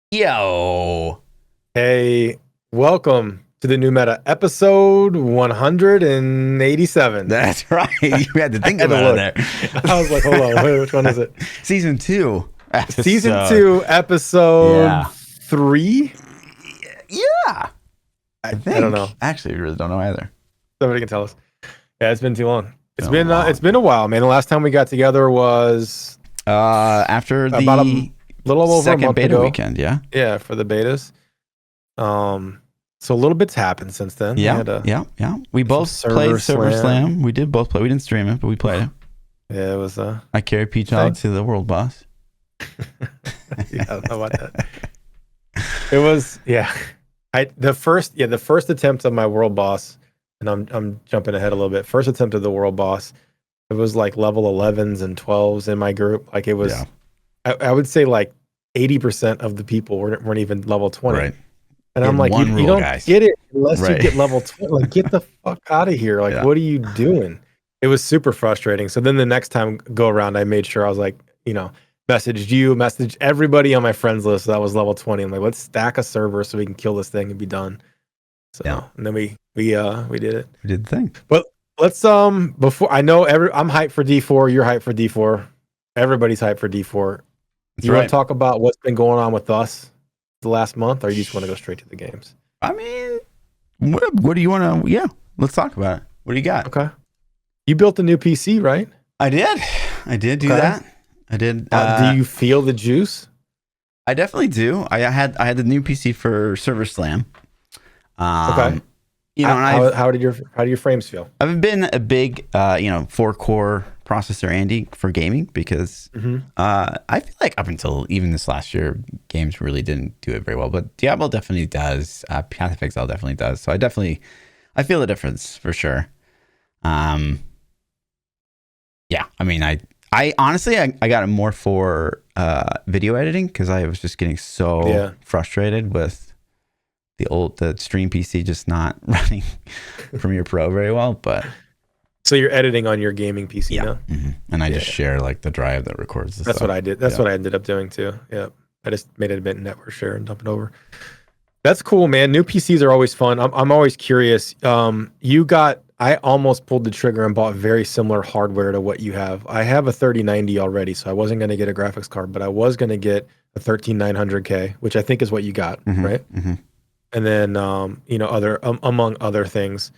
Yo. Hey, welcome to the new meta, episode 187. That's right. You had to I think had to about look. it I was like, hold on, wait, which one is it? there. Season 2 Season episode. 2, episode Yeah. 3? Yeah. I I don't know. think. Actually, I really don't know either. Somebody can tell us. Yeah, it's been too long. It's Been a been long it's been a while, man. The last time we got together was After about a the little over a second month beta ago. weekend, yeah? Yeah, for the betas. So a little bit's happened since then. Yeah. We both played Server Slam. We did both play. We didn't stream it, but we played it. Yeah, it was I carried PChild to the world boss. yeah, I don't know about that. It was the first attempt of my world boss, and I'm jumping ahead a little bit. First attempt of the world boss, it was like level 11s and 12s in my group. Like it was, I would say like 80% of the people weren't even level 20. Right. And I'm like, you don't get it unless you get level 20. Like, get the fuck out of here. Like, what are you doing? It was super frustrating. So then the next time go around, I made sure I was like, messaged everybody on my friends list that was level 20. I'm like, let's stack a server so we can kill this thing and be done. So and then we did it. We did the thing. But let's before I'm hyped for D4. You're hyped for D4. Everybody's hyped for D4. You want to talk about what's been going on with us the last month, or you just want to go straight to the games? I mean, what do you want to? Yeah, let's talk about it. What do you got? Okay, you built a new PC, right? I did do that. I did. Do you feel the juice? I definitely do. I had the new PC for Server Slam. Okay. How did your frames feel? I've been a big 4-core processor Andy for gaming because I feel like up until even this last year, games really didn't do it very well. But Diablo definitely does. Path of Exile definitely does. So I feel the difference for sure. Yeah, I mean, I honestly I got it more for video editing because I was just getting so frustrated with the stream PC just not running Premiere Pro very well. But so you're editing on your gaming PC now? And I just share like the drive that records the That's stuff. what I did. That's what I ended up doing too. Yeah, I just made it a bit network share and dump it over. That's cool, man. New PCs are always fun. I'm always curious. I almost pulled the trigger and bought very similar hardware to what you have. I have a 3090 already, so I wasn't going to get a graphics card, but I was going to get a 13900K, which I think is what you got, right? And then among other things.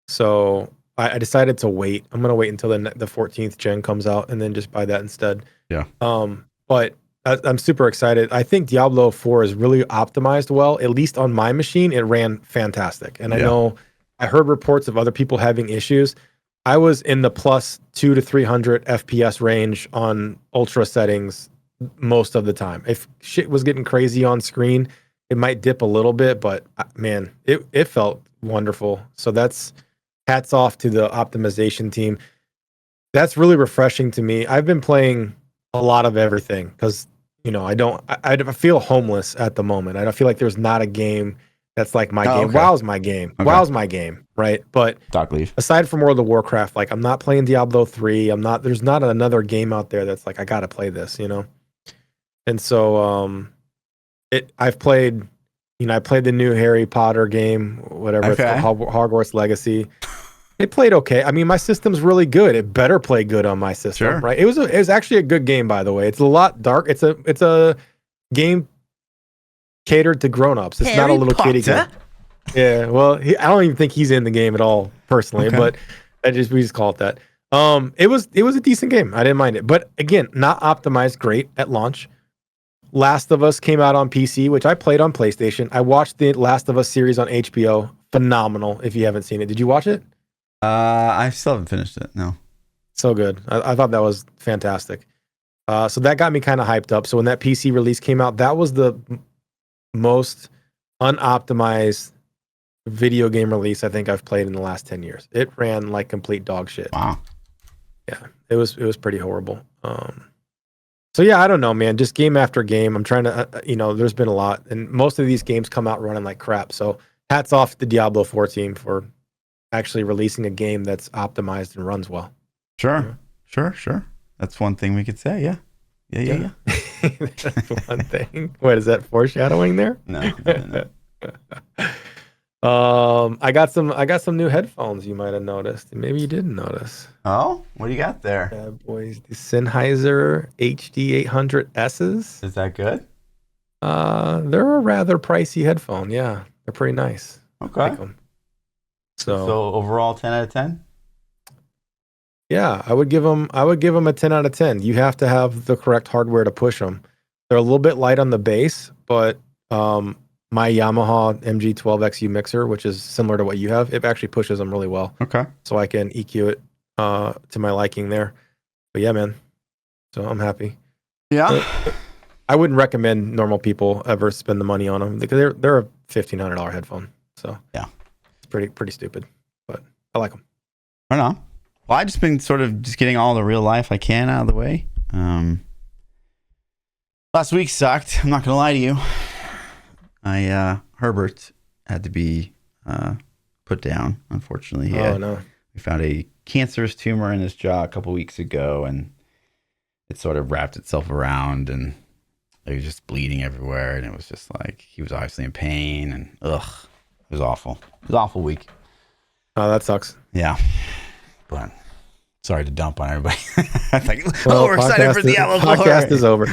So I decided to wait. I'm going to wait until the 14th gen comes out and then just buy that instead. Yeah. But I'm super excited. I think Diablo 4 is really optimized well. At least on my machine, it ran fantastic. And I know I heard reports of other people having issues. I was in the plus 200 to 300 FPS range on ultra settings most of the time. If shit was getting crazy on screen, it might dip a little bit, but man, it felt wonderful. So that's hats off to the optimization team. That's really refreshing to me. I've been playing a lot of everything because I feel homeless at the moment. I don't feel like there's not a game that's like my game. Okay. WoW's my game. Okay. WoW's my game, right? But aside from World of Warcraft, like I'm not playing Diablo 3. There's not another game out there that's like I gotta play this, And so I've played, I played the new Harry Potter game, whatever it's called, Hogwarts Legacy. It played okay. I mean, my system's really good. It better play good on my system, right? It was actually a good game, by the way. It's a lot dark. It's a game catered to grown-ups. It's not a little kiddie game. Yeah, well, I don't even think he's in the game at all personally, but we just call it that. It was a decent game. I didn't mind it, but again, not optimized great at launch. Last of Us came out on PC, which I played on PlayStation. I watched the Last of Us series on HBO. Phenomenal. If you haven't seen it, did you watch it? I still haven't finished it. No. So good. I thought that was fantastic. So that got me kind of hyped up. So when that PC release came out, that was the most unoptimized video game release I think I've played in the last 10 years. It ran like complete dog shit. Wow. Yeah, it was pretty horrible. So yeah, I don't know, man. Just game after game. I'm trying to, there's been a lot, and most of these games come out running like crap. So hats off to the Diablo 4 team for actually releasing a game that's optimized and runs well. Sure. That's one thing we could say. Yeah. Yeah. That's one thing. What is that foreshadowing there? No. I got some new headphones you might have noticed. Maybe you didn't notice. Oh, what do you got there? Boys, the Sennheiser HD 800Ss. Is that good? They're a rather pricey headphone. Yeah, they're pretty nice. Okay. I like them. So overall 10 out of 10? Yeah, I would give them a 10 out of 10. You have to have the correct hardware to push them. They're a little bit light on the bass, but my Yamaha MG12XU mixer, which is similar to what you have, it actually pushes them really well. Okay. So I can EQ it to my liking there. But yeah, man. So I'm happy. Yeah. I wouldn't recommend normal people ever spend the money on them because they're a $1,500 headphone. So yeah, it's pretty stupid, but I like them. Right on. Well, I've just been sort of just getting all the real life I can out of the way. Last week sucked. I'm not gonna lie to you. Herbert had to be put down. Unfortunately, no. We found a cancerous tumor in his jaw a couple weeks ago, and it sort of wrapped itself around, and it was just bleeding everywhere, and it was just like he was obviously in pain, and it was awful. It was an awful week. Oh, that sucks. Yeah, but sorry to dump on everybody. We're excited for Diablo 4. Podcast is over.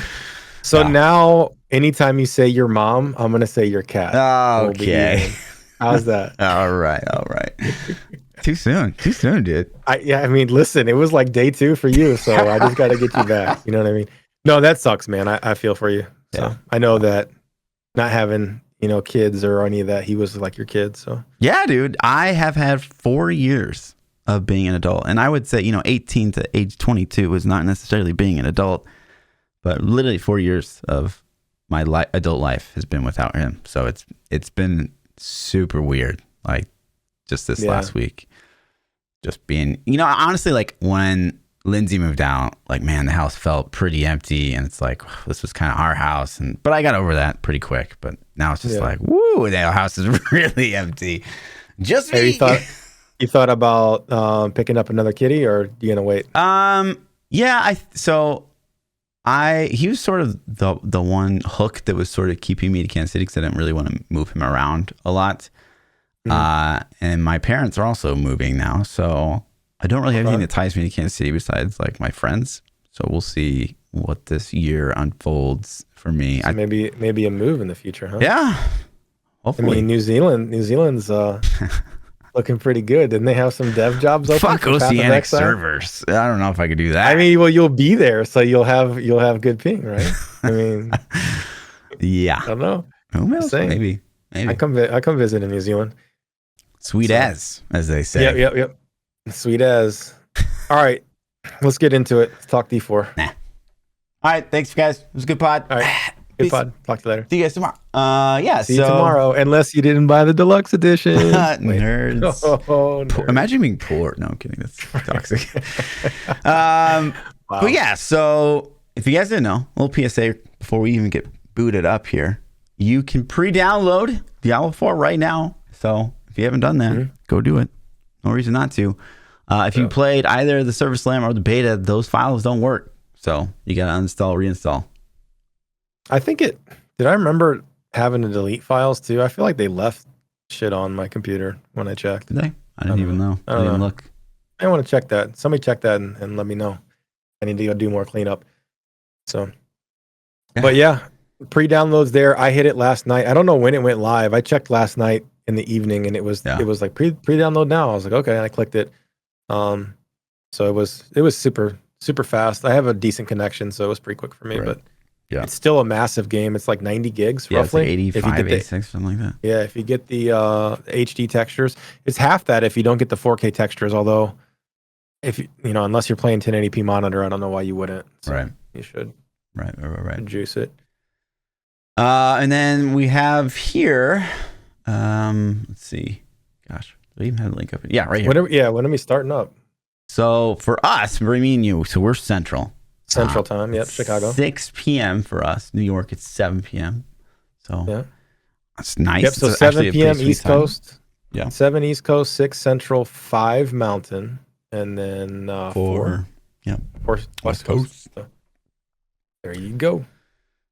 So now, anytime you say your mom, I'm gonna say your cat. Okay. How's that? All right. Too soon, dude. I mean, listen, it was like day 2 for you, so I just got to get you back. You know what I mean? No, that sucks, man. I feel for you. So yeah. I know that not having, kids or any of that, he was like your kid. So yeah, dude, I have had 4 years of being an adult, and I would say, 18 to age 22 was not necessarily being an adult, but literally 4 years of my adult life has been without him. So it's been super weird. Like just this last week, just being, honestly, like when Lindsay moved out, like, man, the house felt pretty empty, and it's like, this was kind of our house, but I got over that pretty quick. But now it's just like, woo, the house is really empty. Just me. You thought about picking up another kitty, or are you gonna wait? Yeah, he was sort of the one hook that was sort of keeping me to Kansas City because I didn't really want to move him around a lot. And my parents are also moving now, so I don't really have anything that ties me to Kansas City besides like my friends. So we'll see what this year unfolds for me. So maybe a move in the future, huh? Yeah, hopefully. I mean, New Zealand's looking pretty good. Didn't they have some dev jobs open? Fuck Oceanic servers. I don't know if I could do that. I mean, well, you'll be there, so you'll have good ping, right? I mean, yeah. I don't know. Who knows? Maybe. I come visit in New Zealand. Sweet as they say. Yep. Sweet as. All right, let's get into it. Let's talk D4. Nah. All right, thanks, guys. It was a good pod. All right, good pod. Talk to you later. See you guys tomorrow. See you tomorrow, unless you didn't buy the deluxe edition. Nerds. Nerds. Imagine being poor. No, I'm kidding. That's toxic. Wow. But yeah, so if you guys didn't know, a little PSA before we even get booted up here. You can pre-download Diablo 4 right now. So if you haven't done that, go do it. No reason not to. If you played either the Service Slam or the beta, those files don't work. So you got to uninstall, reinstall. I think did I remember having to delete files too? I feel like they left shit on my computer when I checked. Did they? I didn't even know. I didn't even look. I want to check that. Somebody check that and let me know. I need to go do more cleanup. So, but yeah. Pre-downloads there. I hit it last night. I don't know when it went live. I checked last night in the evening, and it was like pre-download now. I was like, okay, and I clicked it. So it was super fast. I have a decent connection, so it was pretty quick for me. Right. But it's still a massive game. It's like 90 gigs roughly. It's like 85, 86, something like that. Yeah, if you get the HD textures, it's half that if you don't get the 4K textures. Although, if unless you're playing 1080p monitor, I don't know why you wouldn't. So right, you should. Right. Juice it. And then we have here, let's see. Gosh, do I even have a link up? Yeah, right here. When are we starting up? So for us, for me and you, so we're Central time. Yep, Chicago. 6 p.m. for us. New York, it's 7 p.m. So that's nice. Yep. So it's 7 p.m. East Coast. Yeah. 7 East Coast, 6 Central, 5 Mountain, and then 4. Yeah. 4 West Coast. There you go.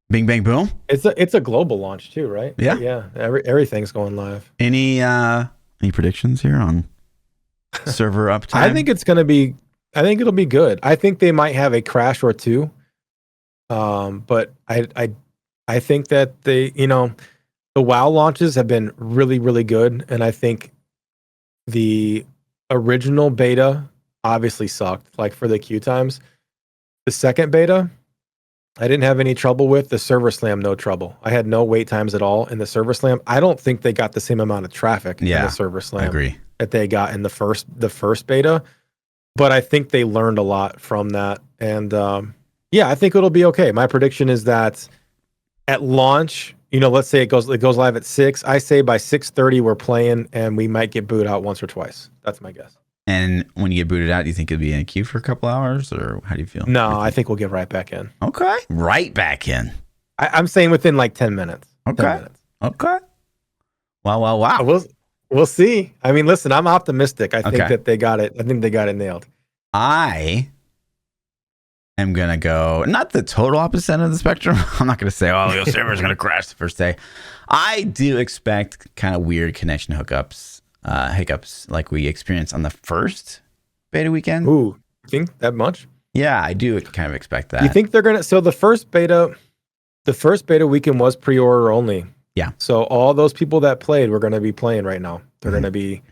Bing bang boom. It's a global launch too, right? Yeah. Yeah. Everything's going live. Any predictions here on server uptime? I think it'll be good. I think they might have a crash or two. But I think that the WoW launches have been really, really good. And I think the original beta obviously sucked, like for the queue times. The second beta, I didn't have any trouble with. The server slam, no trouble. I had no wait times at all in the server slam. I don't think they got the same amount of traffic in the server slam. I agree. That they got in the first beta. But I think they learned a lot from that. And I think it'll be okay. My prediction is that at launch, let's say it goes live at 6. I say by 6:30 we're playing and we might get booted out once or twice. That's my guess. And when you get booted out, do you think it'll be in a queue for a couple hours, or how do you feel? No, I think we'll get right back in. Okay. Right back in. I'm saying within like 10 minutes. Okay. 10 minutes. Okay. Wow. We'll see. I mean, listen, I'm optimistic. I think that they got it. I think they got it nailed. I am going to go, not the total opposite end of the spectrum. I'm not going to say, your server's going to crash the first day. I do expect kind of weird connection hiccups like we experienced on the first beta weekend. Ooh, you think that much? Yeah, I do kind of expect that. You think they're going to, so the first beta weekend was pre-order only. Yeah. So all those people that played were going to be playing right now. They're going to be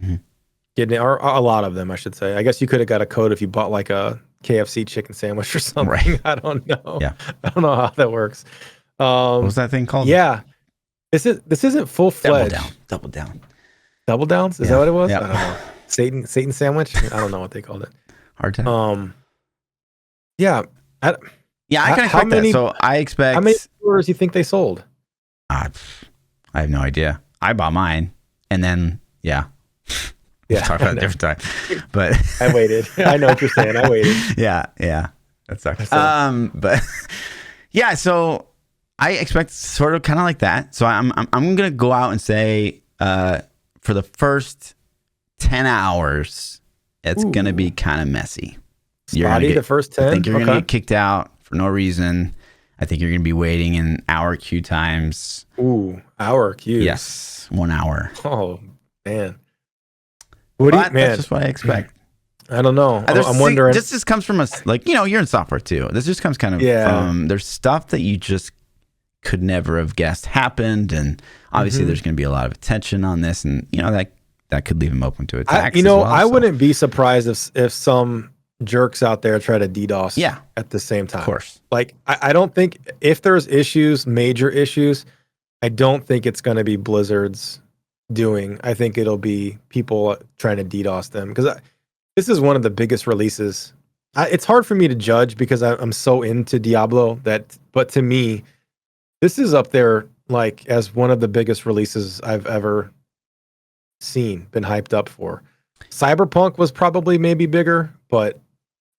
getting, or a lot of them, I should say. I guess you could have got a code if you bought like a KFC chicken sandwich or something. Right. I don't know. Yeah. I don't know how that works. What was that thing called? Yeah. This isn't full-fledged. Double down. Double downs? Is that what it was? Yeah. I don't know. Satan sandwich? I don't know what they called it. Hard time. Yeah. I can expect that. So I expect. How many orders do you think they sold? I have no idea. I bought mine, and then we'll talk about it a different time. But I waited. I know what you're saying. I waited. Yeah, that sucks. But so I expect sort of kind of like that. So I'm gonna go out and say for the first 10 hours, it's gonna be kind of messy. Spotty the first 10. I think you're gonna get kicked out for no reason. I think you're gonna be waiting in hour queue times. Ooh, hour queues. Yes, 1 hour. Oh man. That's just what I expect. I don't know. I'm wondering. This just comes from us, like, you're in software too. This just comes kind of from, there's stuff that you just could never have guessed happened. And obviously there's going to be a lot of attention on this. And, that could leave them open to attacks. I wouldn't be surprised if some jerks out there try to DDoS at the same time. Of course. Like, I don't think, if there's major issues, I don't think it's going to be Blizzard's doing. I think it'll be people trying to DDoS them, because this is one of the biggest releases. It's hard for me to judge because I'm so into Diablo but to me, this is up there like as one of the biggest releases I've ever been hyped up for. Cyberpunk was probably maybe bigger, but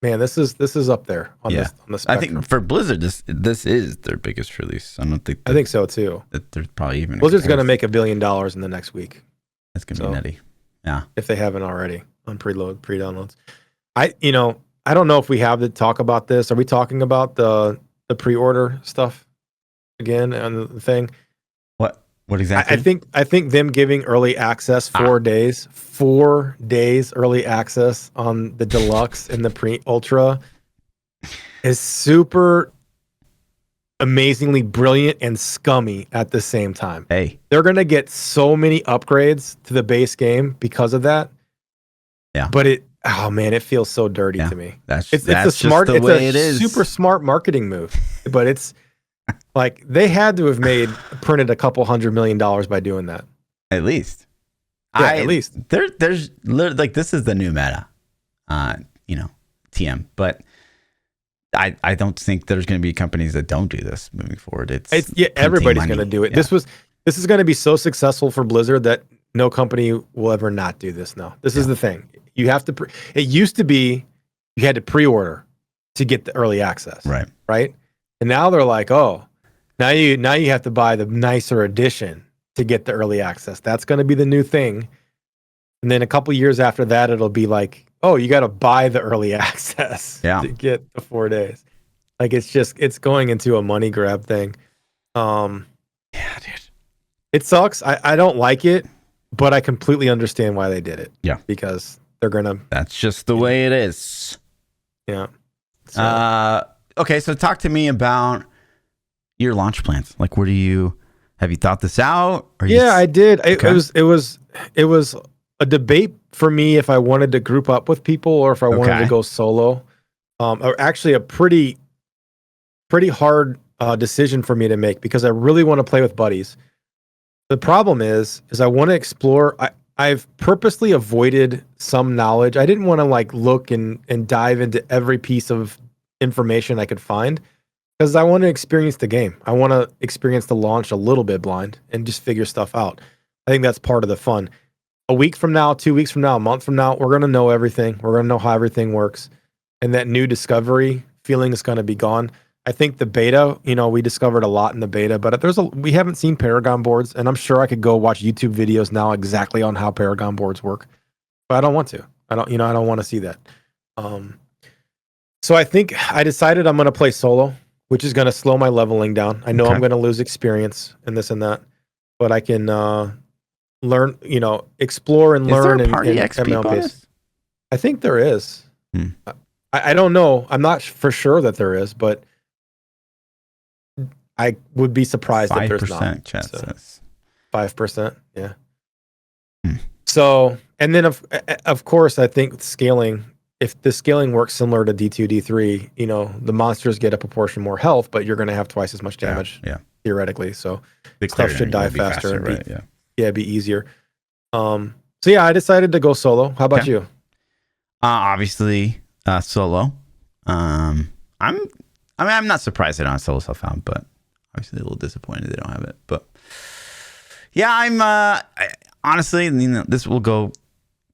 man, this is up there on the spectrum. I think for Blizzard, this is their biggest release. I think so too. That there's probably even Blizzard's going to make $1 billion in the next week. That's going to be nutty. Yeah, if they haven't already on pre-downloads. I don't know if we have to talk about this. Are we talking about the pre-order stuff again on the thing? What exactly? I think them giving early access 4 days early access on the deluxe and the pre-ultra is super amazingly brilliant and scummy at the same time. Hey, they're going to get so many upgrades to the base game because of that. Yeah. But it feels so dirty to me. It's a super smart marketing move, but it's like they had to have printed a couple $100 million by doing that. At least. At least. There's like, this is the new meta, TM, but I don't think there's going to be companies that don't do this moving forward. Everybody's going to do it. Yeah. This is going to be so successful for Blizzard that no company will ever not do this now. This is the thing. You have to, it used to be you had to pre-order to get the early access. Right. And now they're like, now you have to buy the nicer edition to get the early access. That's going to be the new thing. And then a couple years after that, it'll be like, you got to buy the early access to get the 4 days. Like it's going into a money grab thing. Yeah, dude. It sucks. I don't like it, but I completely understand why they did it. Yeah. Because they're gonna. That's just the way it is. Yeah. So. Okay, so talk to me about your launch plans. Like, have you thought this out? I did. It was a debate for me if I wanted to group up with people or if I wanted to go solo. Or actually a pretty hard decision for me to make because I really want to play with buddies. The problem is I want to explore. I've purposely avoided some knowledge. I didn't want to like look and dive into every piece of information I could find because I want to experience the game. I want to experience the launch a little bit blind and just figure stuff out. I think that's part of the fun. A week from now, 2 weeks from now, a month from now, we're going to know everything. We're going to know how everything works. And that new discovery feeling is going to be gone. I think the beta, we discovered a lot in the beta, but we haven't seen Paragon boards, and I'm sure I could go watch YouTube videos now exactly on how Paragon boards work, but I don't want to. I don't want to see that. So I think I decided I'm going to play solo, which is going to slow my leveling down. I know I'm going to lose experience and this and that, but I can learn, explore and learn and at my own pace. I think there is. I don't know. I'm not for sure that there is, but I would be surprised if there's not. 5% chances. 5%, yeah. So, and then of course, I think scaling. If the scaling works similar to D2, D3, the monsters get a proportion more health, but you're going to have twice as much damage, theoretically. So stuff should die faster and be easier. So yeah, I decided to go solo. How about you? Obviously, solo. I'm not surprised they don't have solo self-found, but obviously a little disappointed they don't have it. But yeah, honestly, this will go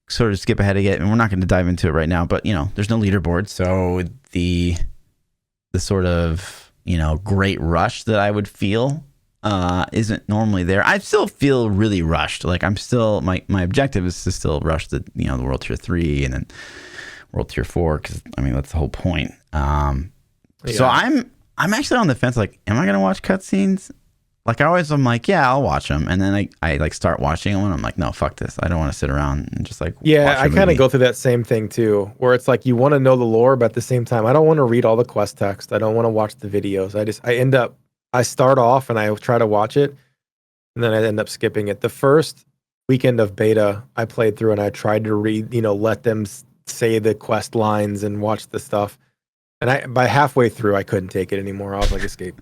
sort of skip ahead again, and we're not going to dive into it right now. But there's no leaderboard, so the sort of great rush that I would feel isn't normally there. I still feel really rushed. Like I'm still my objective is to still rush the the World Tier 3 and then World Tier 4 because that's the whole point. So I'm actually on the fence. Like, am I gonna watch cutscenes? Like I'm like, yeah, I'll watch them, and then I like start watching them, and I'm like, no, fuck this. I don't want to sit around and just like I kind of go through that same thing too, where it's like you want to know the lore, but at the same time, I don't want to read all the quest text. I don't want to watch the videos. I start off and I try to watch it, and then I end up skipping it. The first weekend of beta, I played through and I tried to read, let them say the quest lines and watch the stuff. And by halfway through, I couldn't take it anymore. I was like, skip.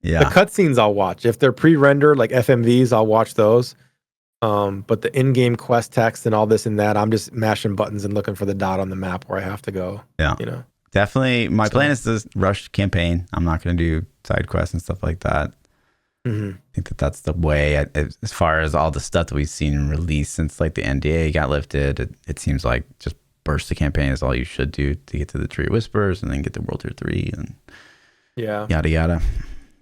Yeah. The cutscenes I'll watch. If they're pre-rendered, like FMVs, I'll watch those. But the in-game quest text and all this and that, I'm just mashing buttons and looking for the dot on the map where I have to go. Yeah. Definitely. My plan is to rush campaign. I'm not going to do side quests and stuff like that. I think that's the way. As far as all the stuff that we've seen released since like the NDA got lifted, it seems like just burst the campaign is all you should do to get to the Tree of Whispers and then get to World Tier 3 and yada yada.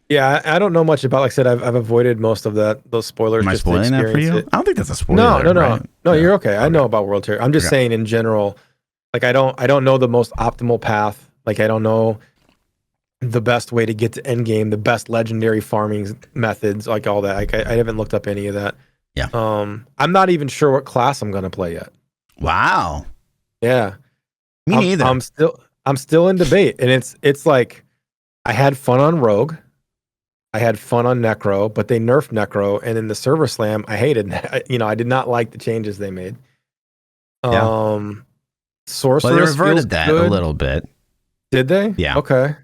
Yeah, I don't know much about. Like I said, I've avoided most of those spoilers. Am I spoiling that for you? I don't think that's a spoiler. No, right? No, you're okay. I know about World Tier. I'm just saying in general. Like I don't know the most optimal path. Like I don't know the best way to get to Endgame, the best legendary farming methods, like all that. Like I haven't looked up any of that. Yeah. I'm not even sure what class I'm gonna play yet. Wow. Yeah. Me neither. I'm still in debate, and it's like I had fun on Rogue. I had fun on Necro, but they nerfed Necro, and in the server slam, I hated. I did not like the changes they made. Sorceress. Well, they reverted that good. A little bit. Did they? Yeah. Okay.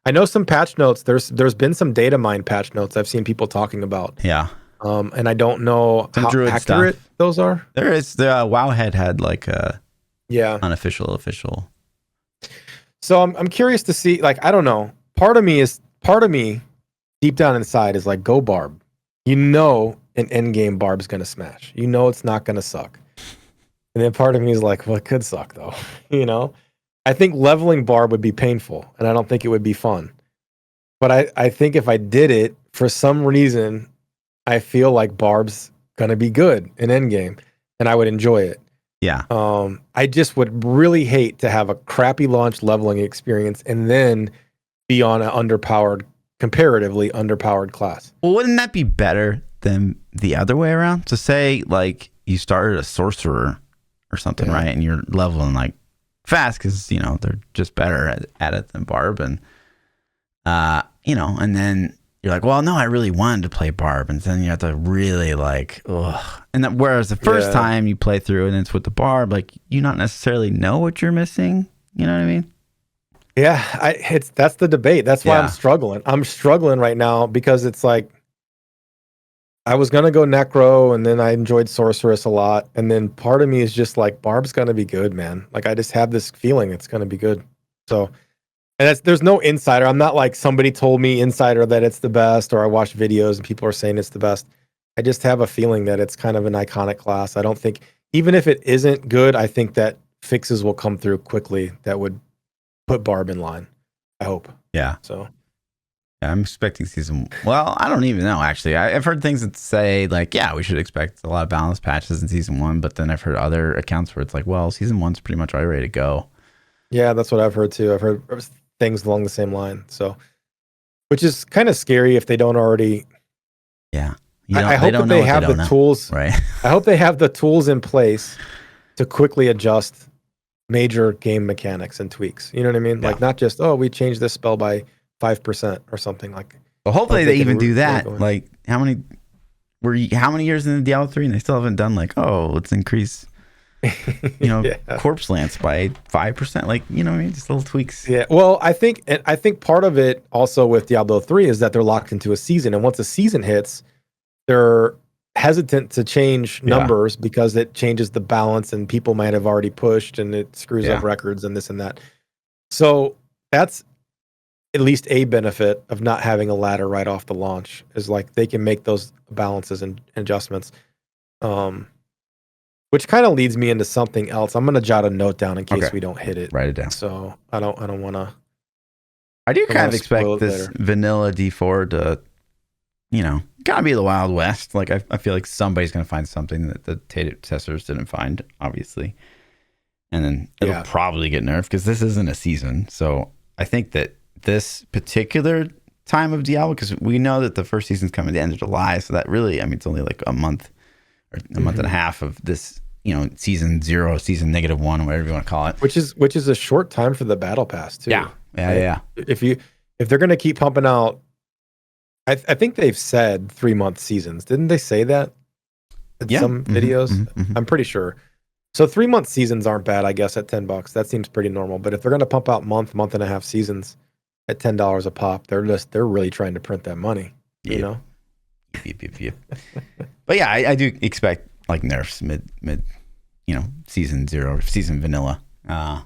I know some patch notes. There's been some data mine patch notes I've seen people talking about. Yeah. And I don't know some how accurate those are. There is the Wowhead had like a unofficial official. So I'm curious to see. Like I don't know. Part of me deep down inside is like, go Barb. An endgame Barb's gonna smash. It's not gonna suck. And then part of me is like, well, it could suck though. I think leveling Barb would be painful, and I don't think it would be fun. But I think if I did it, for some reason, I feel like Barb's gonna be good in endgame, and I would enjoy it. Yeah. I just would really hate to have a crappy launch leveling experience and then be on an comparatively underpowered class. Well, wouldn't that be better than the other way around? So say like you started a sorcerer or something, right? And you're leveling like fast because, you know, they're just better at it than Barb. And, you know, and then you're like, well, no, I really wanted to play Barb. And then you have to really like, ugh. And that, whereas the first time you play through and it's with the Barb, like you not necessarily know what you're missing. You know what I mean? Yeah, that's the debate. That's why I'm struggling. I'm struggling right now because it's like I was gonna go Necro and then I enjoyed Sorceress a lot. And then part of me is just like Barb's gonna be good, man. Like I just have this feeling it's gonna be good. So and there's no insider. I'm not like somebody told me insider that it's the best, or I watched videos and people are saying it's the best. I just have a feeling that it's kind of an iconic class. I don't think, even if it isn't good, I think that fixes will come through quickly that would put Barb in line. I hope. Yeah. So yeah, I'm expecting season. Well, I don't even know actually. I've heard things that say like, yeah, we should expect a lot of balance patches in season 1, but then I've heard other accounts where it's like, well, season 1's pretty much already ready to go. Yeah, that's what I've heard too. I've heard things along the same line. So, which is kind of scary if they don't already. Yeah. I hope that they have the tools. Right. I hope they have the tools in place to quickly adjust major game mechanics and tweaks. You know what I mean? Yeah. Like not just, oh, we changed this spell by 5% or something like. Well, hopefully they even do that. Like how many years in the Diablo 3 and they still haven't done like, oh, let's increase corpse lance by 5%. Like, you know what I mean? Just little tweaks. Yeah. Well, I think part of it also with Diablo 3 is that they're locked into a season. And once a season hits, they're hesitant to change numbers because it changes the balance and people might have already pushed and it screws up records and this and that. So that's at least a benefit of not having a ladder right off the launch, is like they can make those balances and adjustments. Which kind of leads me into something else. I'm going to jot a note down in case we don't hit it. Write it down. So I don't want to. I do kind of expect this vanilla D4 to, gotta be the Wild West. Like I feel like somebody's going to find something that the testers didn't find, obviously, and then it'll probably get nerfed because this isn't a season. So I think that this particular time of Diablo, because we know that the first season's coming at the end of July, so that really, it's only like a month or a month and a half of this, season 0, season -1, whatever you want to call it. Which is a short time for the battle pass too. Yeah. Yeah. If they're going to keep pumping out, I think they've said 3-month seasons. Didn't they say that in some videos? I'm pretty sure. So 3-month seasons aren't bad, I guess, at $10. That seems pretty normal. But if they're going to pump out month and a half seasons at $10 a pop, they're really trying to print that money. You know? Yep. But yeah, I do expect like nerfs mid season 0, season vanilla. I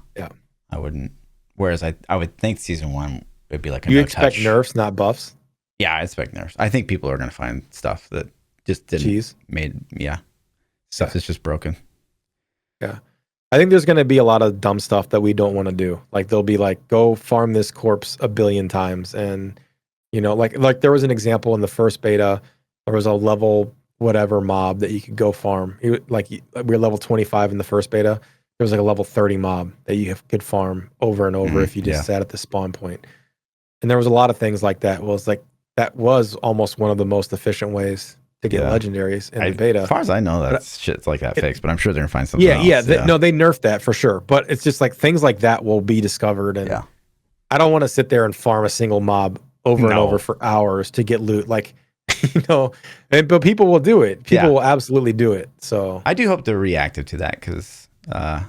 wouldn't. Whereas I would think season 1 would be like a You expect nerfs, not buffs? Yeah, I expect nerfs. I think people are going to find stuff that just didn't stuff that's just broken. Yeah. I think there's going to be a lot of dumb stuff that we don't want to do. Like they'll be like, go farm this corpse 1 billion times. And, like there was an example in the first beta, there was a level whatever mob that you could go farm. We were level 25 in the first beta. There was like a level 30 mob that you could farm over and over if you just sat at the spawn point. And there was a lot of things like that. That was almost one of the most efficient ways to get legendaries in the beta. As far as I know, shit's like that fixed, but I'm sure they're gonna find something else. They nerfed that for sure. But it's just like things like that will be discovered, and I don't want to sit there and farm a single mob over and over for hours to get loot. Like, but people will do it. People will absolutely do it. So I do hope they're reactive to that because, I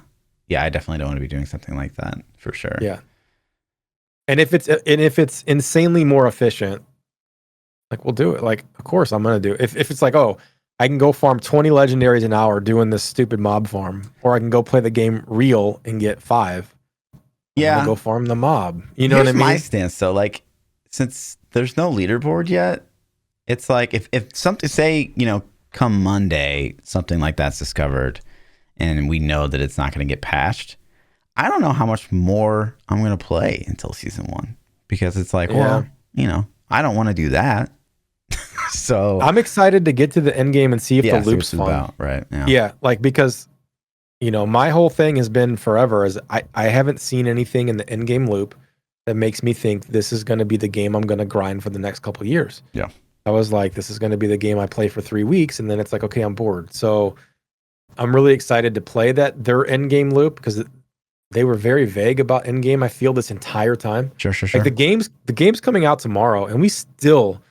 definitely don't want to be doing something like that for sure. Yeah. And if it's insanely more efficient, like we'll do it. Like, of course I'm gonna do it. If it's like, oh, I can go farm 20 legendaries an hour doing this stupid mob farm, or I can go play the game real and get 5. I'm go farm the mob. You know what I mean? My stance though, like since there's no leaderboard yet, it's like if something, say, come Monday, something like that's discovered, and we know that it's not going to get patched, I don't know how much more I'm going to play until season 1, because it's like, well, I don't want to do that. So I'm excited to get to the end game and see if the loop's fun. About, right? Yeah, like because my whole thing has been forever is I haven't seen anything in the in-game loop that makes me think this is going to be the game I'm going to grind for the next couple of years. Yeah. I was like, this is going to be the game I play for 3 weeks, and then it's like, okay, I'm bored. So I'm really excited to play their in-game loop because they were very vague about in-game. I feel this entire time. Sure. Like the game's coming out tomorrow, and we still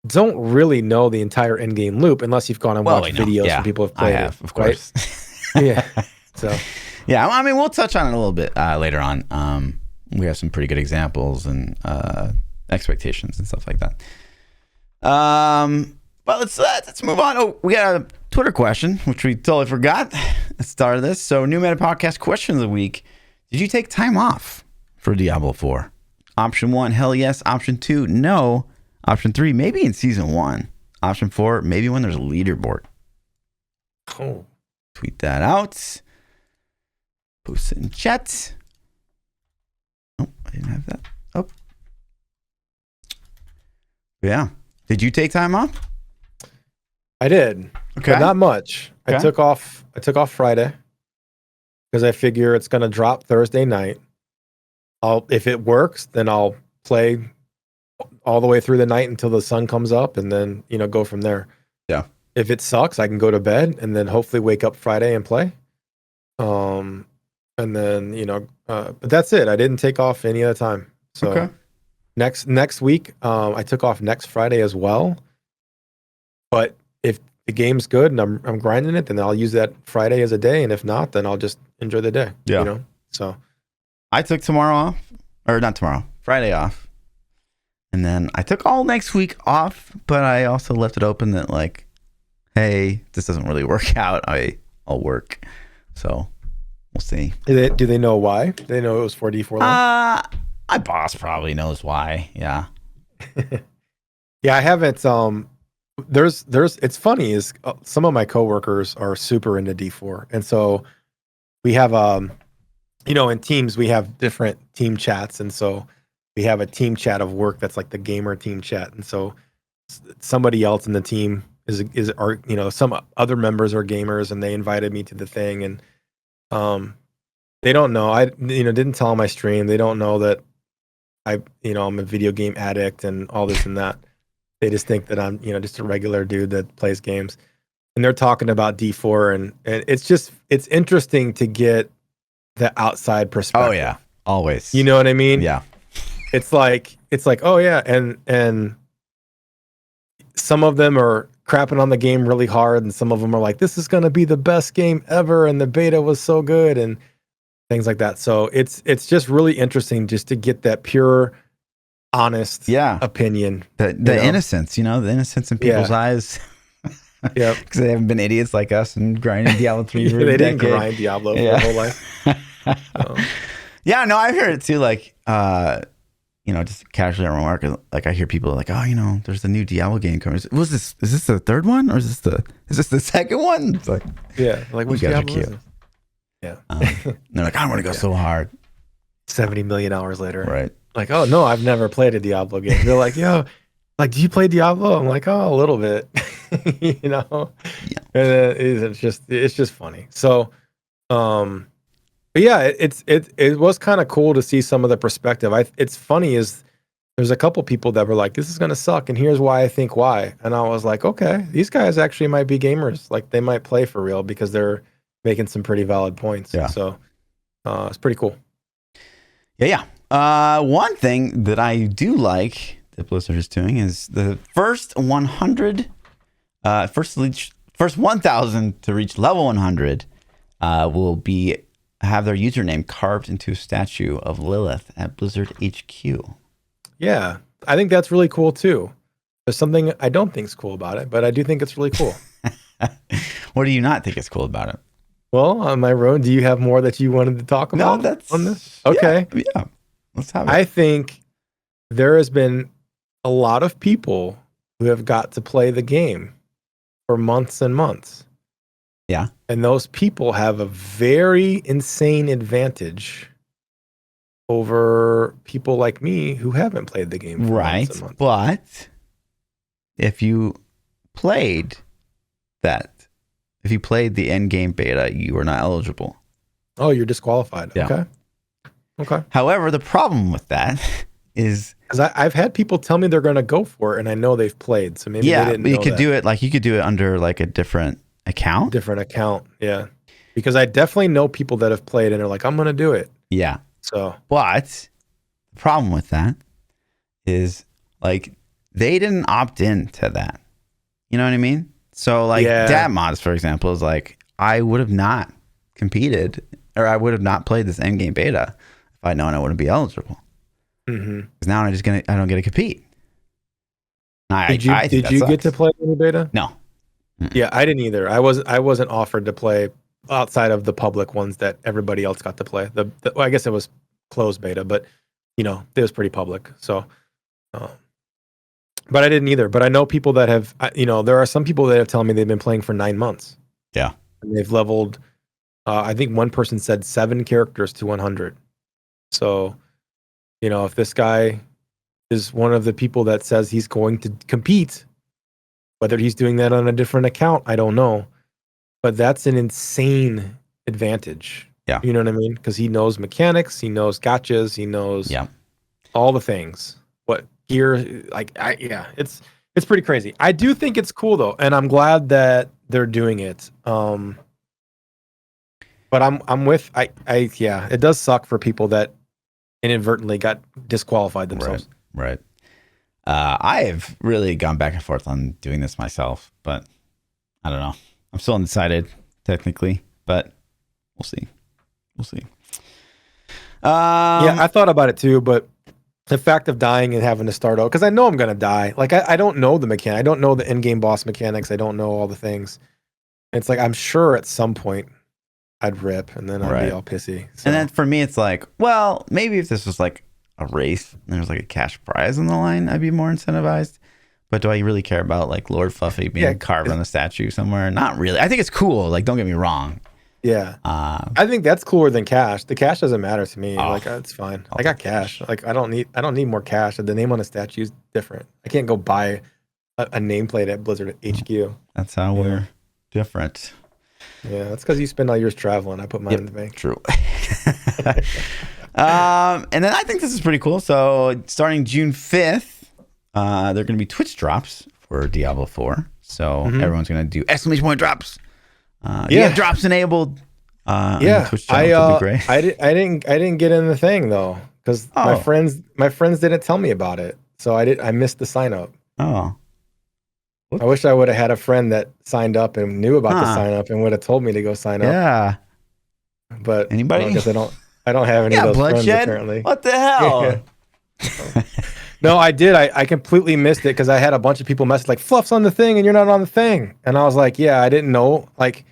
don't really know the entire in-game loop unless you've gone and watched videos from people who've played it. Of course. Right? Yeah. So. Yeah, I mean, we'll touch on it a little bit later on. We have some pretty good examples and expectations and stuff like that. But let's move on. Oh, we got a Twitter question, which we totally forgot at the start of this. So, new meta podcast question of the week. Did you take time off for Diablo 4? Option 1, hell yes. Option 2, no. Option 3, maybe in season 1. Option 4, maybe when there's a leaderboard. Oh. Tweet that out. Post it in chat. Oh, I didn't have that. Oh. Yeah. Did you take time off? I did. Okay. But not much. Okay. I took off Friday because I figure it's going to drop Thursday night. If it works, then I'll play all the way through the night until the sun comes up and then, go from there. Yeah. If it sucks, I can go to bed and then hopefully wake up Friday and play. And then, but that's it. I didn't take off any other time. So okay. Next week, I took off next Friday as well. But if the game's good and I'm grinding it, then I'll use that Friday as a day. And if not, then I'll just enjoy the day. Yeah. So I took tomorrow off, or not tomorrow, Friday off. And then I took all next week off, but I also left it open that like, hey, this doesn't really work out. I'll work. So we'll see. Do they know why? Do they know it was 4D4 long? My boss probably knows why. Yeah. Yeah, I haven't. There's. It's funny is some of my coworkers are super into D4, and so we have in teams we have different team chats, and so we have a team chat of work that's like the gamer team chat, and so somebody else in the team some other members are gamers, and they invited me to the thing, and they don't know. I didn't tell them I stream. They don't know that I'm a video game addict and all this and that. They just think that I'm, just a regular dude that plays games. And they're talking about D4 and it's interesting to get the outside perspective. Oh yeah, always. You know what I mean? Yeah. It's like, oh yeah, and some of them are crapping on the game really hard, and some of them are like, this is gonna be the best game ever, and the beta was so good, and things like that. So it's just really interesting just to get that pure, honest opinion. The innocence, the innocence in people's eyes. Yeah. Because they haven't been idiots like us and grinding Diablo 3 for they didn't grind Diablo for their whole life. Yeah, no, I've heard it too. Like, just casually remark. Like, I hear people like, oh, there's a new Diablo game coming. Is this the third one, or is this the second one? It's like, like which Diablo is this? Yeah. They're like, I want to go so hard. 70 million hours later. Right. Like, oh no, I've never played a Diablo game. They're like, yo, like, do you play Diablo? I'm like, oh, a little bit. Yeah. And it's just funny. So, but yeah, it was kind of cool to see some of the perspective. It's funny is there's a couple people that were like, this is gonna suck, and here's why I think why. And I was like, okay, these guys actually might be gamers. Like, they might play for real because they're making some pretty valid points. Yeah. So it's pretty cool. Yeah. One thing that I do like that Blizzard is doing is the first 1,000 to reach level 100 will have their username carved into a statue of Lilith at Blizzard HQ. Yeah, I think that's really cool too. There's something I don't think is cool about it, but I do think it's really cool. What do you not think is cool about it? Well, on my road, do you have more that you wanted to talk about? No, that's on this. Okay, yeah. Let's have it. I think there has been a lot of people who have got to play the game for months and months. Yeah. And those people have a very insane advantage over people like me who haven't played the game for months and months. But if you played that if you played the Endgame beta, you were not eligible. Oh, you're disqualified. Yeah. Okay. However, the problem with that is because I've had people tell me they're going to go for it, and I know they've played, so maybe they didn't know you could do it like you could do it under like a different account. Yeah. Because I definitely know people that have played and are like, I'm going to do it. Yeah. So, but the problem with that is like they didn't opt in to that. You know what I mean? So like Dad Mods, for example, is like I would have not competed or I would have not played this Endgame beta if I'd known I wouldn't be eligible. Because now I don't get to compete. Did you get to play any beta? No. Yeah, I didn't either. I wasn't offered to play outside of the public ones that everybody else got to play. Well, I guess it was closed beta, but it was pretty public. So, but I didn't either. But I know people that have, there are some people that have told me they've been playing for 9 months. Yeah, and they've leveled. I think one person said 7 characters to 100. So, if this guy is one of the people that says he's going to compete, whether he's doing that on a different account, I don't know. But that's an insane advantage. Yeah. You know what I mean? Because he knows mechanics, he knows gotchas, he knows all the things. What gear, it's pretty crazy. I do think it's cool though, and I'm glad that they're doing it. But I'm with it does suck for people that inadvertently got disqualified themselves. Right. I have really gone back and forth on doing this myself, but I don't know. I'm still undecided, technically, but we'll see. I thought about it too, but the fact of dying and having to start out, because I know I'm going to die. Like, I don't know the mechanic. I don't know the in-game boss mechanics. I don't know all the things. It's like, I'm sure at some point I'd rip, and then I'd be all pissy. So. And then for me, it's like, well, maybe if this was like a race and there's like a cash prize on the line, I'd be more incentivized. But do I really care about like Lord Fluffy being carved on a statue somewhere? Not really. I think it's cool. Like, don't get me wrong. Yeah. I think that's cooler than cash. The cash doesn't matter to me. Like, it's fine. I got cash. Like, I don't need more cash. The name on a statue is different. I can't go buy a nameplate at Blizzard HQ. That's how we're different. Yeah, that's because you spend all yours traveling. I put mine in the bank. True. And then I think this is pretty cool. So starting June 5th, there are going to be Twitch drops for Diablo 4. So everyone's going to do exclamation point drops. You have drops enabled. Twitch channel, would be great. I didn't get in the thing though, because my friends didn't tell me about it. So I missed the sign up. Oh. I wish I would have had a friend that signed up and knew about the sign up and would have told me to go sign up. Yeah. But anybody? I guess I don't have any of those friends apparently. What the hell? No, I did. I completely missed it because I had a bunch of people message like, Fluff's on the thing and you're not on the thing. And I was like, yeah, I didn't know. Like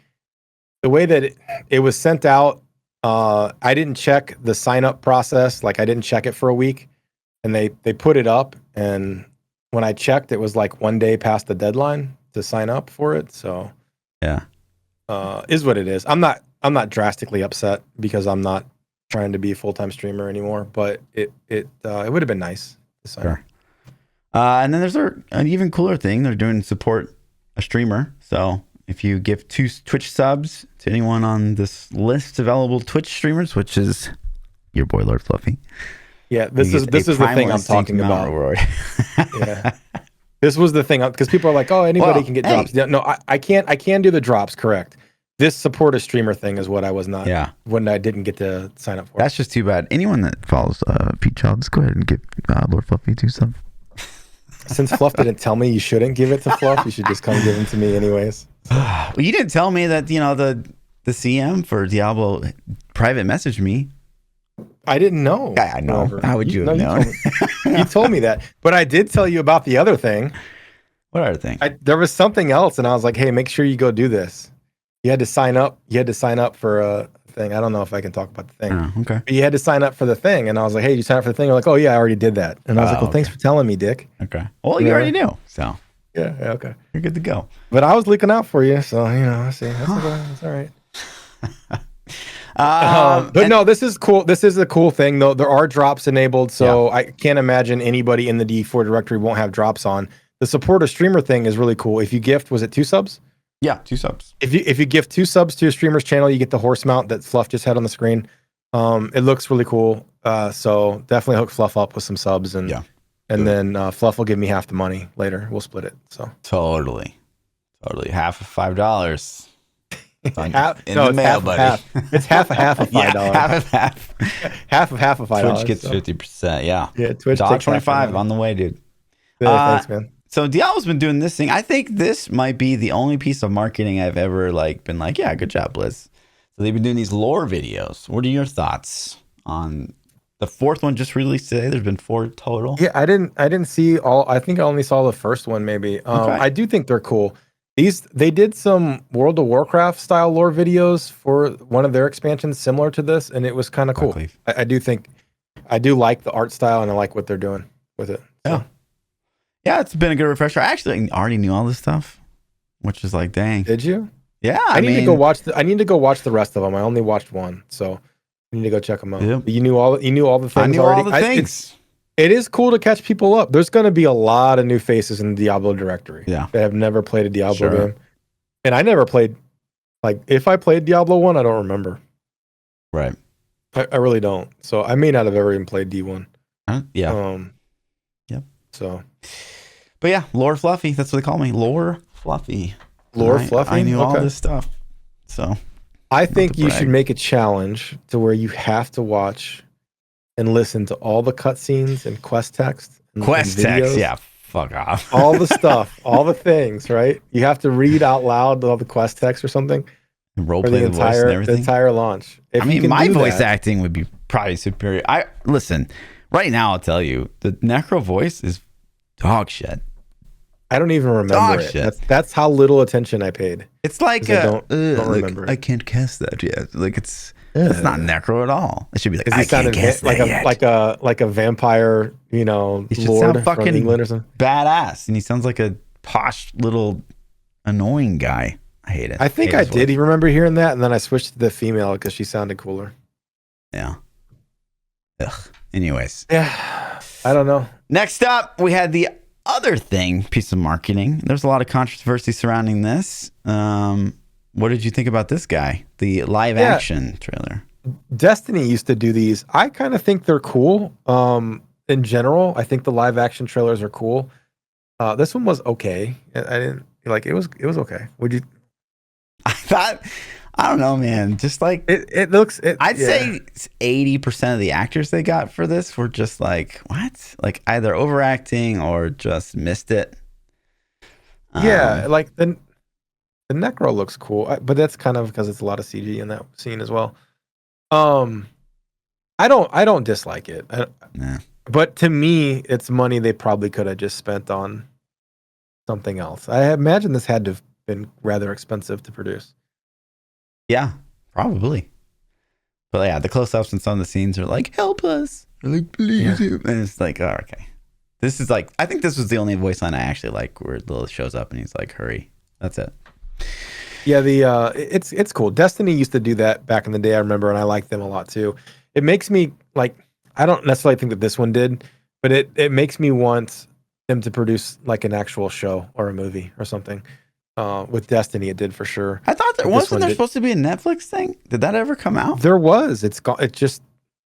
the way that it was sent out, I didn't check the sign up process. Like I didn't check it for a week, and they put it up, and when I checked, it was like 1 day past the deadline to sign up for it. So is what it is. I'm not drastically upset because I'm not trying to be a full-time streamer anymore, but it would have been nice to sign up. And then there's an even cooler thing. They're doing support a streamer. So if you give 2 Twitch subs to anyone on this list of available Twitch streamers, which is your boy Lord Fluffy. Yeah, this is the thing I'm talking about. Yeah, this was the thing because people are like, "Oh, anybody can get drops." Yeah, no, I can't. I can do the drops. Correct. This support a streamer thing is what I was not. Yeah. When I didn't get to sign up for. That's just too bad. Anyone that follows PChild, just go ahead and give Lord Fluffy 2 subs. Since Fluff didn't tell me you shouldn't give it to Fluff, you should just come give them to me anyways. Well, you didn't tell me that the CM for Diablo private messaged me. I didn't know. I know. How would you have known? You told me that. But I did tell you about the other thing. What other thing? There was something else, and I was like, hey, make sure you go do this. You had to sign up. You had to sign up for a thing. I don't know if I can talk about the thing. Oh, okay. But you had to sign up for the thing. And I was like, hey, did you sign up for the thing? You're like, oh, yeah, I already did that. And I was like, well, thanks for telling me, Dick. Okay. Well, you already knew. So. Yeah, okay. You're good to go. But I was looking out for you. So, I see. That's all right. But no, this is cool. This is a cool thing, though. There are drops enabled, so I can't imagine anybody in the D4 directory won't have drops on. The support a streamer thing is really cool. If you gift, was it 2 subs? Yeah, 2 subs. If you give 2 subs to a streamer's channel, you get the horse mount that Fluff just had on the screen. It looks really cool. So definitely hook Fluff up with some subs, and then Fluff will give me half the money later. We'll split it. So totally half of $5. Half, no, it's half, buddy. It's half of $5. Half of $5. Twitch gets 50%. Yeah. Twitch takes $25 on the way, dude. Thanks, man. So Diablo's been doing this thing. I think this might be the only piece of marketing I've ever been like, yeah, good job, Blizz. So they've been doing these lore videos. What are your thoughts on the 4th one just released today? There's been 4 total. Yeah, I didn't see all. I think I only saw the first one, maybe. I do think they're cool. They did some World of Warcraft style lore videos for one of their expansions similar to this, and it was kind of cool. I do like the art style, and I like what they're doing with it. So. Yeah, it's been a good refresher. I actually already knew all this stuff, which is like, dang. Did you? Yeah, I need to go watch. I need to go watch the rest of them. I only watched one, so I need to go check them out. Yeah. You knew all the things. I knew already. All the things. It is cool to catch people up. There's going to be a lot of new faces in the Diablo directory. Yeah, that have never played a Diablo game, and I never played. Like, if I played Diablo 1, I don't remember. Right. I really don't. So I may not have ever even played D1. Yeah. Yep. So. But yeah, Lore Fluffy. That's what they call me. Lore Fluffy. Fluffy? I knew all this stuff. So I think you should make a challenge to where you have to watch and listen to all the cutscenes and quest text. Quest text, yeah. Fuck off. All the stuff, all the things, right? You have to read out loud all the quest text or something. And role play the voice and everything. The entire launch. I mean, my voice acting would be probably superior. Listen, right now I'll tell you, the Necro voice is dog shit. I don't even remember it. That's how little attention I paid. It's like I don't remember. I can't cast that yet. Like it's not Necro at all. It should be like I can't cast that yet. like a vampire, lord from England or something. Badass, and he sounds like a posh little annoying guy. I hate it. I think I did remember hearing that, and then I switched to the female because she sounded cooler. Yeah. Ugh. Anyways. Yeah. I don't know. Next up, we had the other piece of marketing. There's a lot of controversy surrounding this. What did you think about this guy? The live action trailer. Destiny used to do these. I kind of think they're cool. In general, I think the live action trailers are cool. This one was okay. I didn't like it was okay. Would you? I don't know, man. Just like it looks. I'd say 80% of the actors they got for this were just like, what? Like either overacting or just missed it. Yeah, like the Necro looks cool, but that's kind of because it's a lot of CG in that scene as well. I don't dislike it. Nah. But to me, it's money they probably could have just spent on something else. I imagine this had to have been rather expensive to produce. Yeah, probably. But yeah, the close-ups and some of the scenes are like, help us. They're like, please. Yeah. And it's like, oh, okay. This is like, I think this was the only voice line I actually like where Lilith shows up and he's like, hurry. That's it. Yeah, it's cool. Destiny used to do that back in the day, I remember, and I liked them a lot too. It makes me like, I don't necessarily think that this one did, but it makes me want them to produce like an actual show or a movie or something. With Destiny, it did for sure. I thought wasn't there supposed to be a Netflix thing? Did that ever come out? There was. It just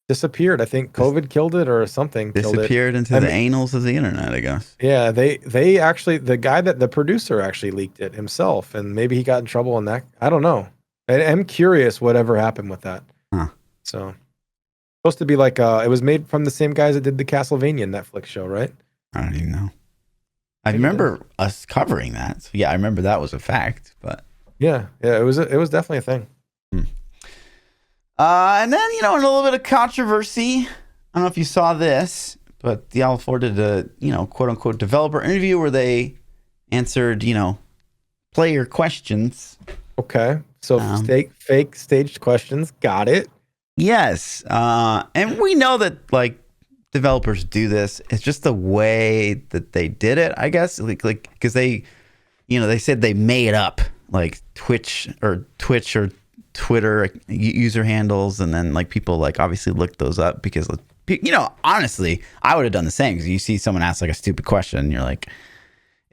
disappeared. I think COVID killed it or something. Disappeared into the annals of the internet, I guess. Yeah, they actually, the producer actually leaked it himself, and maybe he got in trouble on that. I don't know. I'm curious whatever happened with that. Huh. So supposed to be like it was made from the same guys that did the Castlevania Netflix show, right? I don't even know. I remember us covering that. So yeah, I remember that was a fact, but yeah, it was definitely a thing. And then, in a little bit of controversy, I don't know if you saw this, but Diablo 4 did a, quote unquote developer interview where they answered, player questions. Okay. So fake staged questions. Got it. Yes. And we know that like developers do this. It's just the way that they did it, I guess. Like because they, they said they made up like Twitch or Twitter user handles, and then like people like obviously looked those up because honestly, I would have done the same because you see someone ask like a stupid question, and you're like,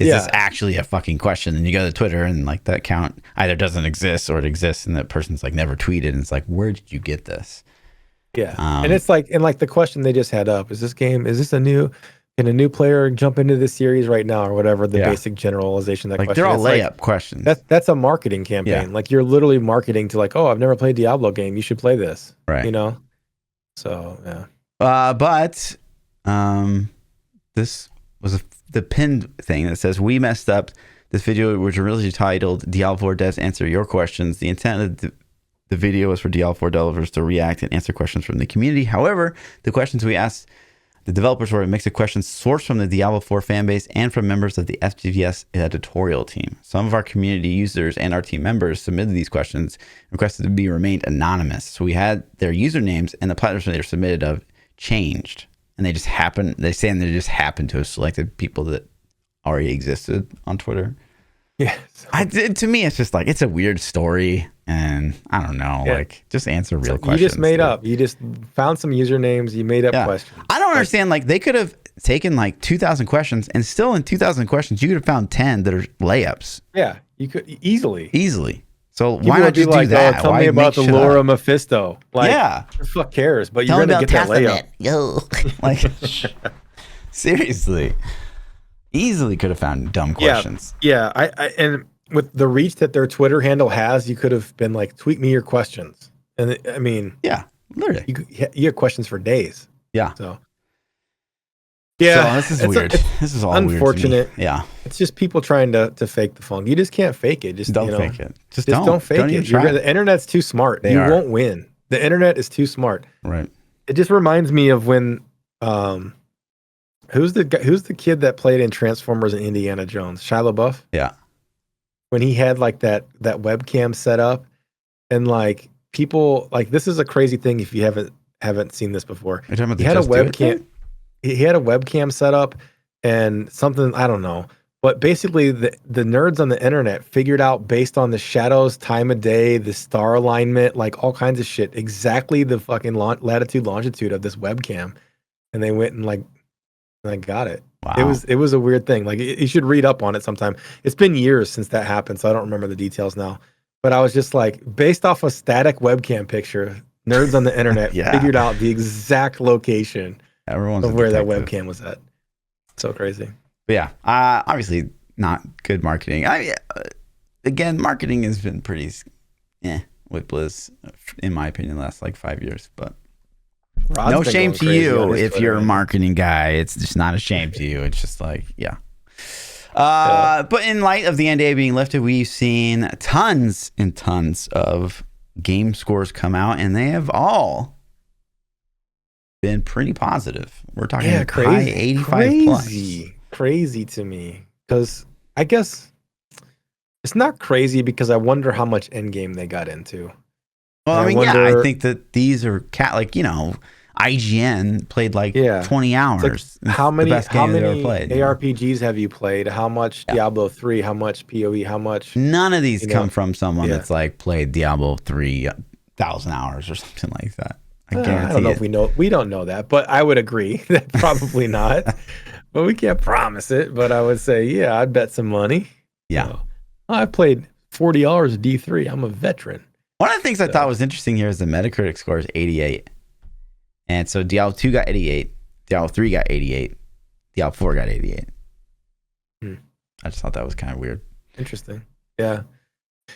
is this actually a fucking question? And you go to Twitter and like that account either doesn't exist or it exists and that person's like never tweeted. And it's like, where did you get this? Yeah. And it's like, and like the question they just had up, is this can a new player jump into this series right now or whatever, the basic generalization, that like question. They're all layup questions. That's a marketing campaign. Yeah. Like you're literally marketing to like, oh, I've never played Diablo game. You should play this. Right. You know? So, yeah. But this was the pinned thing that says, we messed up. This video was originally titled Diablo 4 devs answer your questions. The intent of the video was for Diablo 4 developers to react and answer questions from the community. However, the questions we asked the developers were a mix of questions sourced from the Diablo 4 fanbase and from members of the FGS editorial team. Some of our community users and our team members submitted these questions, requested to be remained anonymous. So we had their usernames and the platforms they were submitted of changed. And they just happened to have selected people that already existed on Twitter. Yeah. To me, it's just like, it's a weird story. And I don't know, like, just answer real questions. You just made up. You just found some usernames. You made up questions. I don't understand. Like, they could have taken like 2,000 questions, and still in 2,000 questions, you could have found 10 that are layups. Yeah, you could easily. So why not just do that? Tell me about the lore of Mephisto. Like, who the fuck cares? But you're gonna get that layup. Yo, like, seriously, easily could have found dumb questions. Yeah. And with the reach that their Twitter handle has, you could have been like, tweet me your questions. And I mean, yeah, literally, you have questions for days. Yeah. So, yeah, so this is weird. This is all unfortunate. Weird to me. Yeah. It's just people trying to fake the funk. You just can't fake it. Just don't fake it. Just don't fake it. The internet's too smart. You won't win. The internet is too smart. Right. It just reminds me of when who's the kid that played in Transformers and Indiana Jones? Shia LaBeouf? Yeah. When he had like that webcam set up, and like people, like, this is a crazy thing if you haven't seen this before. You're talking about he had a webcam. He had a webcam set up and something, I don't know. But basically the nerds on the internet figured out, based on the shadows, time of day, the star alignment, like all kinds of shit, exactly the fucking latitude, longitude of this webcam. And they went and like got it. Wow. It was a weird thing. Like, you should read up on it sometime. It's been years since that happened, so I don't remember the details now. But I was just like, based off a static webcam picture, nerds on the internet figured out the exact location of where that webcam was at. So crazy. But yeah, obviously not good marketing. Again, marketing has been pretty with Blizz, in my opinion, the last like 5 years. But Rod's no shame to you if Twitter, you're a marketing guy. It's just not a shame to you. It's just like, But in light of the NDA being lifted, we've seen tons and tons of game scores come out, and they have all been pretty positive. We're talking high 85 plus. Crazy to me, because I guess it's not crazy, because I wonder how much Endgame they got into. Well, I think that these are IGN played like 20 hours. Like, how many ARPGs have you played? How much Diablo 3? How much PoE? How much? None of these come from someone that's like played Diablo 3,000 hours or something like that. I guarantee. I don't know if we don't know that, but I would agree that probably not. But we can't promise it. But I would say, I'd bet some money. Yeah. I played 40 hours of D3. I'm a veteran. One of the things I thought was interesting here is the Metacritic score is 88. And so Diablo 2 got 88, Diablo 3 got 88, Diablo 4 got 88. I just thought that was kind of weird. Interesting. Yeah.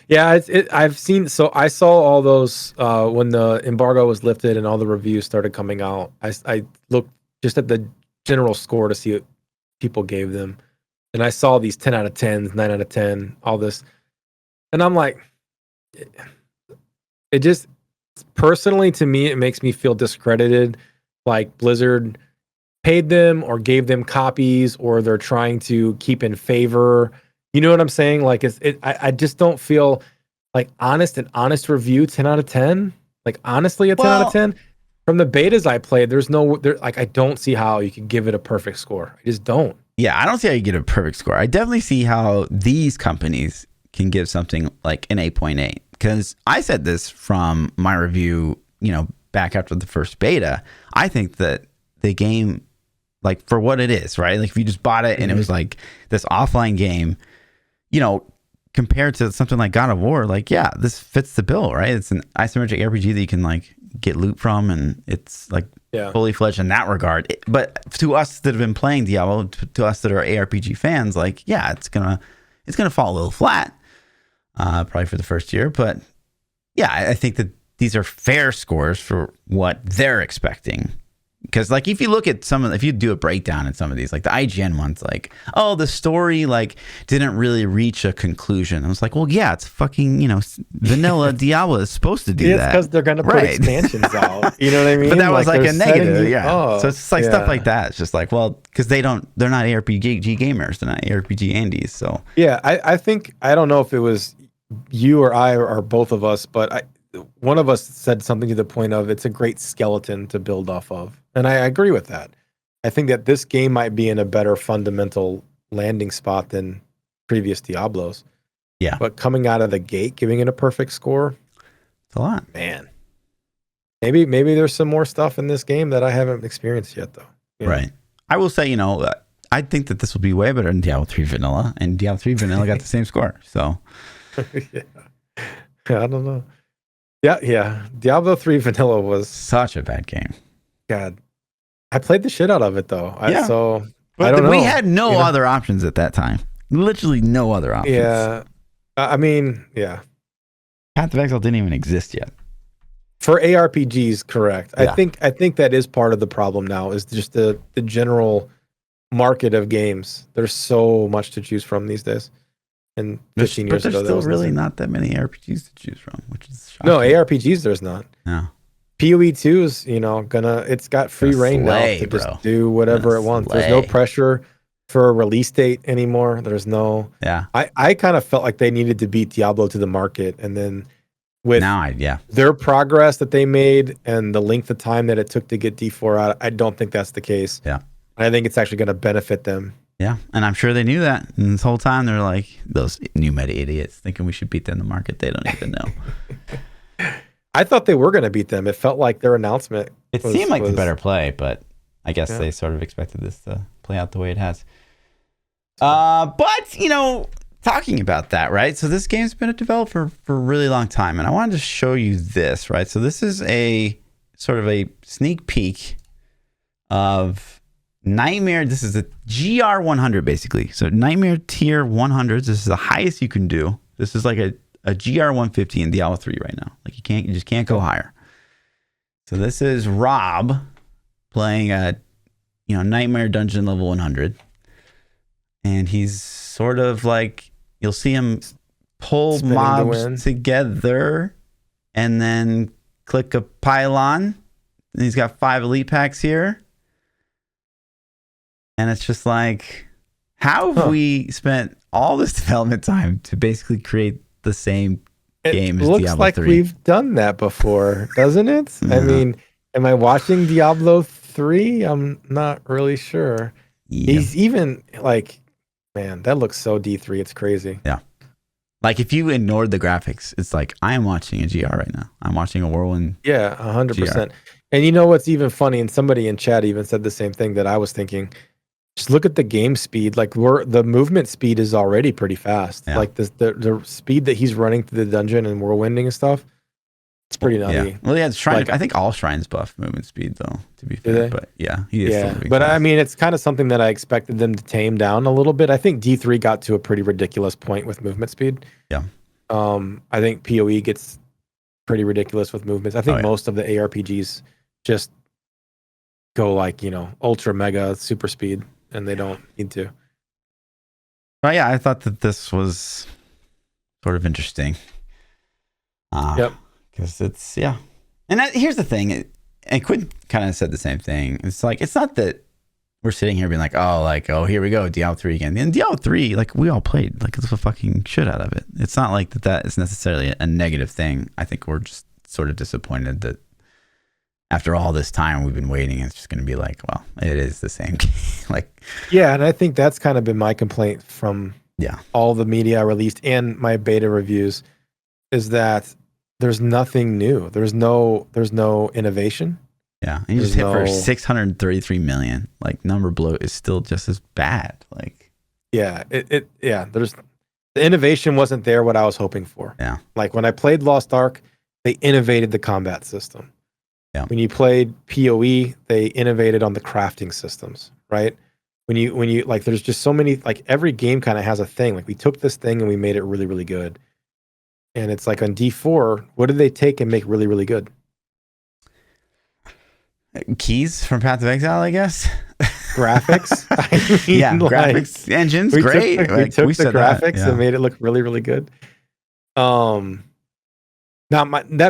Yeah, I've seen, so I saw all those when the embargo was lifted and all the reviews started coming out. I looked just at the general score to see what people gave them. And I saw these 10 out of 10s, 9 out of 10, all this. And I'm like, it just, personally to me, it makes me feel discredited. Like Blizzard paid them or gave them copies, or they're trying to keep in favor. You know what I'm saying? Like, I just don't feel like honest review, 10 out of 10. Like, honestly, a 10 out of 10. From the betas I played, I don't see how you can give it a perfect score. I just don't. Yeah, I don't see how you get a perfect score. I definitely see how these companies can give something like an 8.8. Because I said this from my review, back after the first beta. I think that the game like for what it is, right? Like if you just bought it and it was like this offline game, you know, compared to something like God of War, like, yeah, this fits the bill, right? It's an isometric RPG that you can like get loot from, and it's like fully fledged in that regard. But to us that have been playing Diablo, to us that are ARPG fans, like, yeah, it's gonna fall a little flat, probably for the first year. But yeah, I think that these are fair scores for what they're expecting. Because like if you look at if you do a breakdown in some of these, like the IGN ones, like, oh, the story like didn't really reach a conclusion. I was like, well, yeah, it's fucking, you know, vanilla Diablo is supposed to do that. It's because they're gonna put expansions out. You know what I mean? But that was like a negative, Oh, so it's just like stuff like that. It's just like, well, because they're not ARPG gamers, they're not ARPG Andies. So yeah, I think, I don't know if it was you or I or both of us, but one of us said something to the point of it's a great skeleton to build off of. And I agree with that. I think that this game might be in a better fundamental landing spot than previous Diablos. Yeah. But coming out of the gate, giving it a perfect score, it's a lot. Man. Maybe there's some more stuff in this game that I haven't experienced yet, though. Right. I will say, you know, I think that this will be way better than Diablo 3 Vanilla, and Diablo 3 Vanilla got the same score. So yeah, I don't know. Yeah. Diablo 3 Vanilla was such a bad game. God, I played the shit out of it though. I don't know. We had no other options at that time. Literally no other options. Yeah, I mean, yeah. Path of Exile didn't even exist yet. For ARPGs, correct. Yeah. I think that is part of the problem now. Is just the general market of games. There's so much to choose from these days. And 15 years ago, there's still really not that many RPGs to choose from, which is shocking. No, ARPGs there's not. No. PoE 2 is, you know, it's got free reign now to just do whatever it wants. There's no pressure for a release date anymore. There's no. Yeah. I kind of felt like they needed to beat Diablo to the market, and then with their progress that they made and the length of time that it took to get D4 out, I don't think that's the case. Yeah. I think it's actually going to benefit them. Yeah, and I'm sure they knew that. And this whole time they're like, those new meta idiots thinking we should beat them in the market. They don't even know. I thought they were going to beat them. It felt like their announcement. It seemed like the better play, but I guess they sort of expected this to play out the way it has. But, you know, talking about that, right? So this game's been developed for a really long time. And I wanted to show you this, right? So this is a sort of a sneak peek of Nightmare. This is a GR 100 basically. So Nightmare tier 100s. This is the highest you can do. This is like a GR 150 in Diablo 3 right now. Like you just can't go higher. So this is Rob playing a Nightmare dungeon level 100, and he's sort of like, you'll see him pull mobs together and then click a pylon. And he's got 5 elite packs here. And it's just like, how have we spent all this development time to basically create the same game as Diablo 3? It looks like we've done that before, doesn't it? I mean, am I watching Diablo 3? I'm not really sure. Yeah. He's even like, man, that looks so D3. It's crazy. Yeah. Like if you ignored the graphics, it's like, I am watching a GR right now. I'm watching a whirlwind. Yeah, 100%. And you know what's even funny? And somebody in chat even said the same thing that I was thinking. Just look at the game speed. Like the movement speed is already pretty fast. Yeah. Like the speed that he's running through the dungeon and whirlwinding and stuff, it's pretty nutty. Yeah. Well, yeah, shrine. Like, I think all shrines buff movement speed though. To be fair, but he is. Yeah, but fast. I mean, it's kind of something that I expected them to tame down a little bit. I think D3 got to a pretty ridiculous point with movement speed. Yeah. I think PoE gets pretty ridiculous with movements. I think most of the ARPGs just go like, ultra mega super speed. And they don't need to. But yeah, I thought that this was sort of interesting. Yep. Because it's, And here's the thing. And Quinn kind of said the same thing. It's like, it's not that we're sitting here being like, oh, here we go, Diablo 3 again. And Diablo 3, like, we all played like the fucking shit out of it. It's not like that is necessarily a negative thing. I think we're just sort of disappointed that after all this time we've been waiting, it's just going to be like, well, it is the same game. And I think that's kind of been my complaint from all the media I released and my beta reviews, is that there's nothing new. There's no innovation. Yeah, and you just hit for 633 million. Like number bloat is still just as bad. Like, yeah, there's the innovation wasn't there what I was hoping for. Yeah, like when I played Lost Ark, they innovated the combat system. Yeah, when you played PoE, they innovated on the crafting systems, right? When you like, there's just so many, like every game kind of has a thing. Like we took this thing and we made it really, really good. And it's like on D4, what did they take and make really, really good? Keys from Path of Exile, I guess. Graphics. I mean, yeah, like, graphics engines, great. We took the graphics and made it look really, really good. That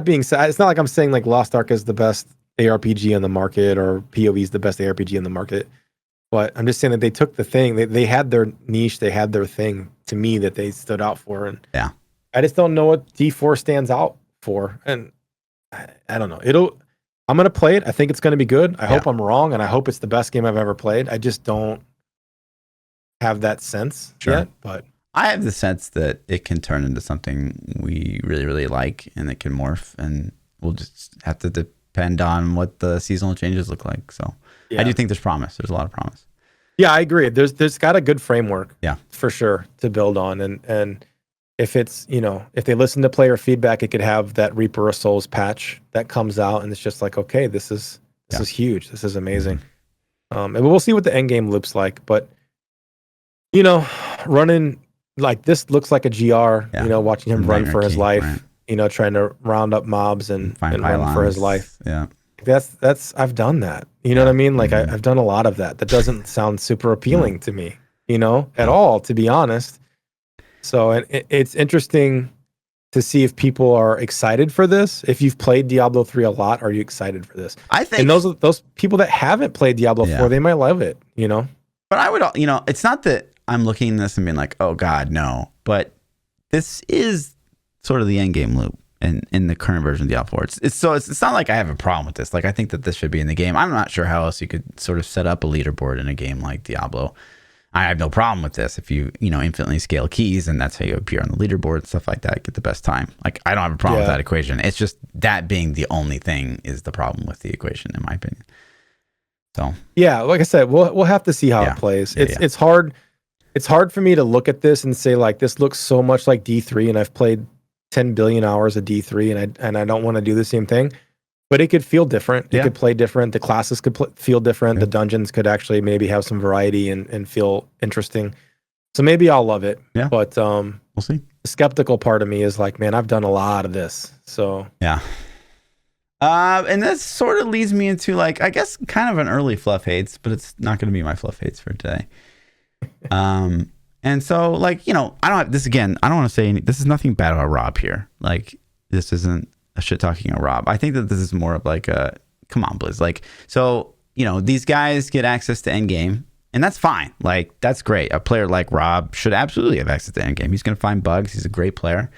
being said, it's not like I'm saying like Lost Ark is the best ARPG on the market or PoE is the best ARPG in the market. But I'm just saying that they took the thing, they had their niche, they had their thing to me that they stood out for. And yeah, I just don't know what D4 stands out for. And I don't know. I'm going to play it. I think it's going to be good. I hope I'm wrong. And I hope it's the best game I've ever played. I just don't have that sense yet. But I have the sense that it can turn into something we really, really like and it can morph. And we'll just have to depend on what the seasonal changes look like. So I do think there's promise. There's a lot of promise. Yeah, I agree. There's got a good framework. Yeah, for sure to build on. And if it's, if they listen to player feedback, it could have that Reaper of Souls patch that comes out and it's just like, okay, this is huge. This is amazing. And we'll see what the end game looks like. But, running like this looks like a GR, watching him run for his life, trying to round up mobs and run for his life. Yeah. That's I've done that. You know what I mean? Like I've done a lot of that. That doesn't sound super appealing to me, at all, to be honest. So it's interesting to see if people are excited for this. If you've played Diablo 3 a lot, are you excited for this? I think, and those people that haven't played Diablo 4, they might love it, But I would, it's not that I'm looking at this and being like, oh God, no. But this is sort of the end game loop in the current version of Diablo 4. It's not like I have a problem with this. Like I think that this should be in the game. I'm not sure how else you could sort of set up a leaderboard in a game like Diablo. I have no problem with this. If you infinitely scale keys and that's how you appear on the leaderboard and stuff like that, get the best time. Like I don't have a problem with that equation. It's just that being the only thing is the problem with the equation, in my opinion. So yeah, like I said, we'll have to see how it plays. It's hard. It's hard for me to look at this and say like this looks so much like D3, and I've played 10 billion hours of D3, and I don't want to do the same thing. But it could feel different. It could play different. The classes could feel different. The dungeons could actually maybe have some variety and feel interesting. So maybe I'll love it. Yeah. But we'll see. The skeptical part of me is like, man, I've done a lot of this. So yeah. And that sort of leads me into like, I guess kind of an early Fluff hates, but it's not going to be my Fluff hates for today. And so like, I don't have this again. I don't want to say this is nothing bad about Rob here. Like this isn't a shit talking a Rob. I think that this is more of like a, come on, Blizz. Like, so, these guys get access to Endgame and that's fine. Like, that's great. A player like Rob should absolutely have access to Endgame. He's going to find bugs. He's a great player.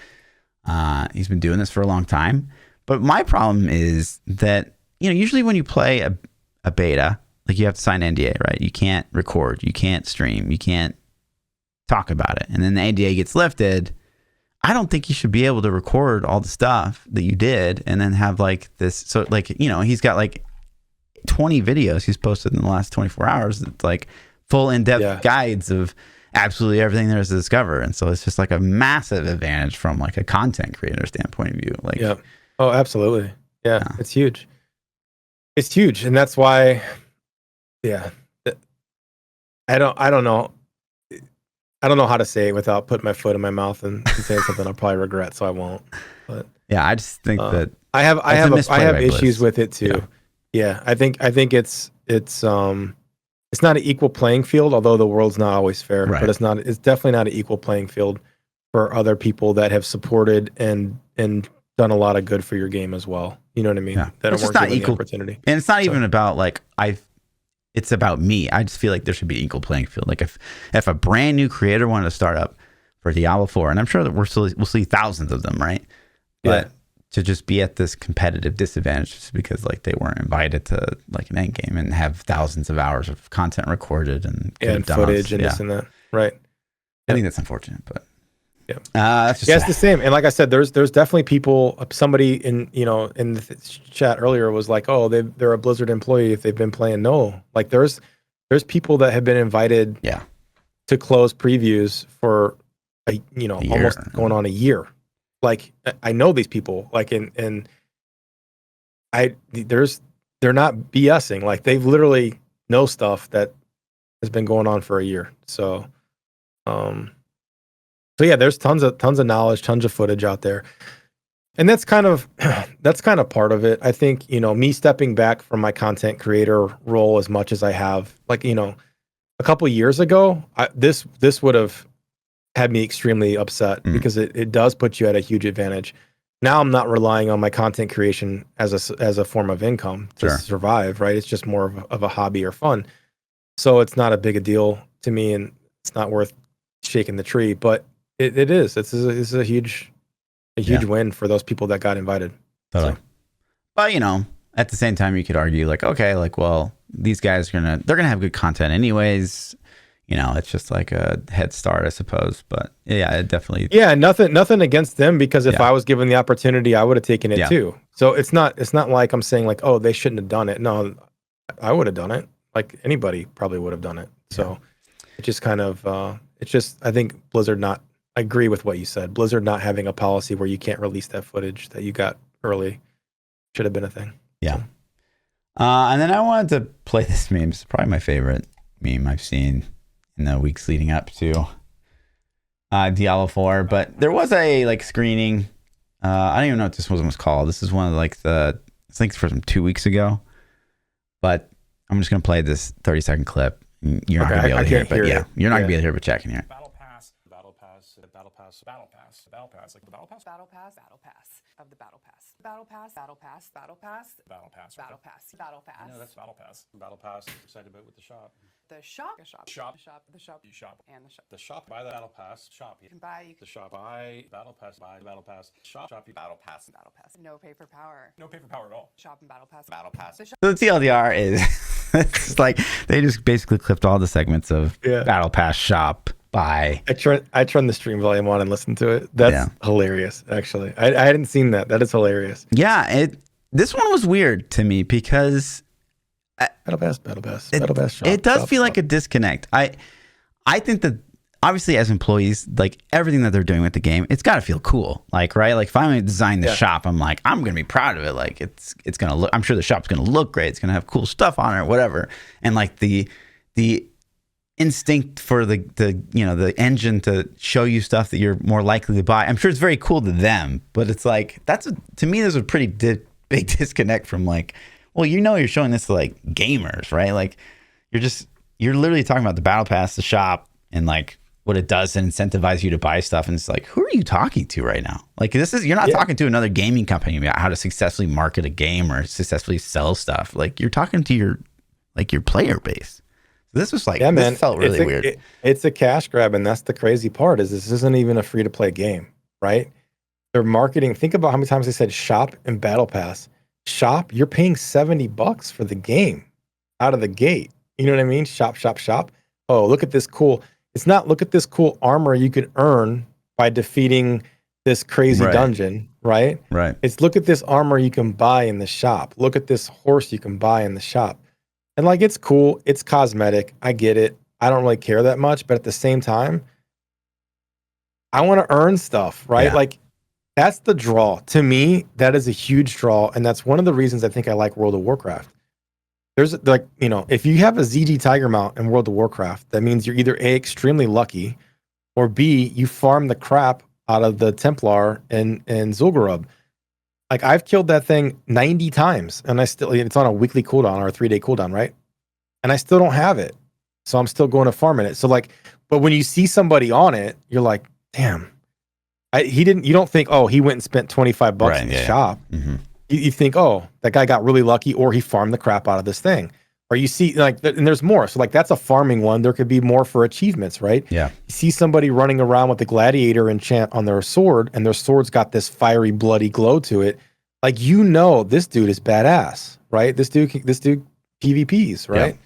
He's been doing this for a long time. But my problem is that, usually when you play a beta, like you have to sign NDA, right? You can't record, you can't stream, you can't talk about it. And then the NDA gets lifted. I don't think you should be able to record all the stuff that you did and then have like this. So like, he's got like 20 videos he's posted in the last 24 hours. It's like full in-depth guides of absolutely everything there is to discover. And so it's just like a massive advantage from like a content creator standpoint of view. Like, yeah. Oh, absolutely. Yeah. It's huge. It's huge. And that's why, I don't know. I don't know how to say it without putting my foot in my mouth and saying something I'll probably regret, so I won't. But yeah, I just think that I have issues with it too. Yeah, I think it's not an equal playing field, although the world's not always fair. Right. But it's definitely not an equal playing field for other people that have supported and done a lot of good for your game as well. You know what I mean? Yeah. That it's weren't not given equal the opportunity. And it's not even about like it's about me. I just feel like there should be an equal playing field. Like if a brand new creator wanted to start up for Diablo 4, and I'm sure that we'll see thousands of them, right? But to just be at this competitive disadvantage just because like they weren't invited to like an end game and have thousands of hours of content recorded and footage and this and that, right? I think that's unfortunate, but Yeah, That's just it's the same. And like I said, there's definitely people. Somebody in in the chat earlier was like, oh, they're a Blizzard employee if they've been playing. No, like there's people that have been invited to close previews for a almost going on a year. Like I know these people. Like they're not BSing. Like they literally know stuff that has been going on for a year. So yeah, there's tons of knowledge, tons of footage out there. And that's kind of part of it. I think, me stepping back from my content creator role as much as I have, like, a couple years ago, this would have had me extremely upset because it does put you at a huge advantage. Now I'm not relying on my content creation as a form of income to survive, right? It's just more of a hobby or fun. So it's not a big a deal to me, and it's not worth shaking the tree, but it is. It's a huge win for those people that got invited. Totally. So. But at the same time, you could argue like, okay, like, well, these guys they're gonna have good content anyways. It's just like a head start, I suppose. But yeah, it definitely. Yeah, nothing against them, because if I was given the opportunity, I would have taken it too. So it's not like I'm saying like, oh, they shouldn't have done it. No, I would have done it. Like anybody probably would have done it. So it just kind of it's just, I think Blizzard I agree with what you said. Blizzard not having a policy where you can't release that footage that you got early should have been a thing. Yeah. So. And then I wanted to play this meme. It's probably my favorite meme I've seen in the weeks leading up to Diablo 4. But there was a like screening. I don't even know what this one was called. This is one of like I think it's from 2 weeks ago. But I'm just gonna play this 30-second clip. You're not gonna be able to hear it, but you're not gonna be able to hear it, but Jack can hear it. BattlePass of the BattlePass of the BattlePass I know that's BattlePass. Excited about with the shop. The shop. Buy the BattlePass shop. You can buy the shop. Buy BattlePass. Shop. BattlePass. No paper power. No paper power at all. Shop and BattlePass. So the TLDR is it's like they just basically clipped all the segments of BattlePass shop. Buy. I turned the stream volume on and listened to it. That's hilarious, actually. I hadn't seen that. That is hilarious. Yeah, this one was weird to me because BattlePass shop. It does feel like a disconnect. I think that obviously as employees, like everything that they're doing with the game, it's got to feel cool. Like, right? Like if I design the shop, I'm like, I'm going to be proud of it. Like it's going to look, I'm sure the shop's going to look great. It's going to have cool stuff on it or whatever. And like the instinct for the engine to show you stuff that you're more likely to buy. I'm sure it's very cool to them, but it's like, to me, there's a pretty big disconnect from like, well, you're showing this to like gamers, right? Like you're literally talking about the Battle Pass, the shop, and like what it does and incentivize you to buy stuff. And it's like, who are you talking to right now? Like you're not talking to another gaming company about how to successfully market a game or successfully sell stuff. Like you're talking to your player base. So this was like, this felt really weird. It's a cash grab. And that's the crazy part is this isn't even a free to play game, right? They're marketing. Think about how many times they said shop and Battle Pass. Shop, you're paying $70 for the game out of the gate. You know what I mean? Shop. Oh, look at this cool. It's not look at this cool armor you can earn by defeating this crazy dungeon, right? Right. It's look at this armor you can buy in the shop. Look at this horse you can buy in the shop. And like, it's cool. It's cosmetic. I get it. I don't really care that much. But at the same time, I want to earn stuff, right? Yeah. Like, that's the draw. To me, that is a huge draw. And that's one of the reasons I think I like World of Warcraft. There's like, if you have a ZD Tiger mount in World of Warcraft, that means you're either A, extremely lucky, or B, you farm the crap out of the Templar and Zul'Gurub. Like, I've killed that thing 90 times, and it's on a weekly cooldown or a 3-day cooldown, right? And I still don't have it. So I'm still going to farm in it. So like, but when you see somebody on it, you're like, damn. You don't think, oh, he went and spent $25 in the shop. Mm-hmm. You think, oh, that guy got really lucky, or he farmed the crap out of this thing. Or you see, like, and there's more. So like, that's a farming one. There could be more for achievements, right? Yeah. You see somebody running around with the gladiator enchant on their sword, and their sword's got this fiery, bloody glow to it. Like, this dude is badass, right? This dude PvPs, right? Yeah.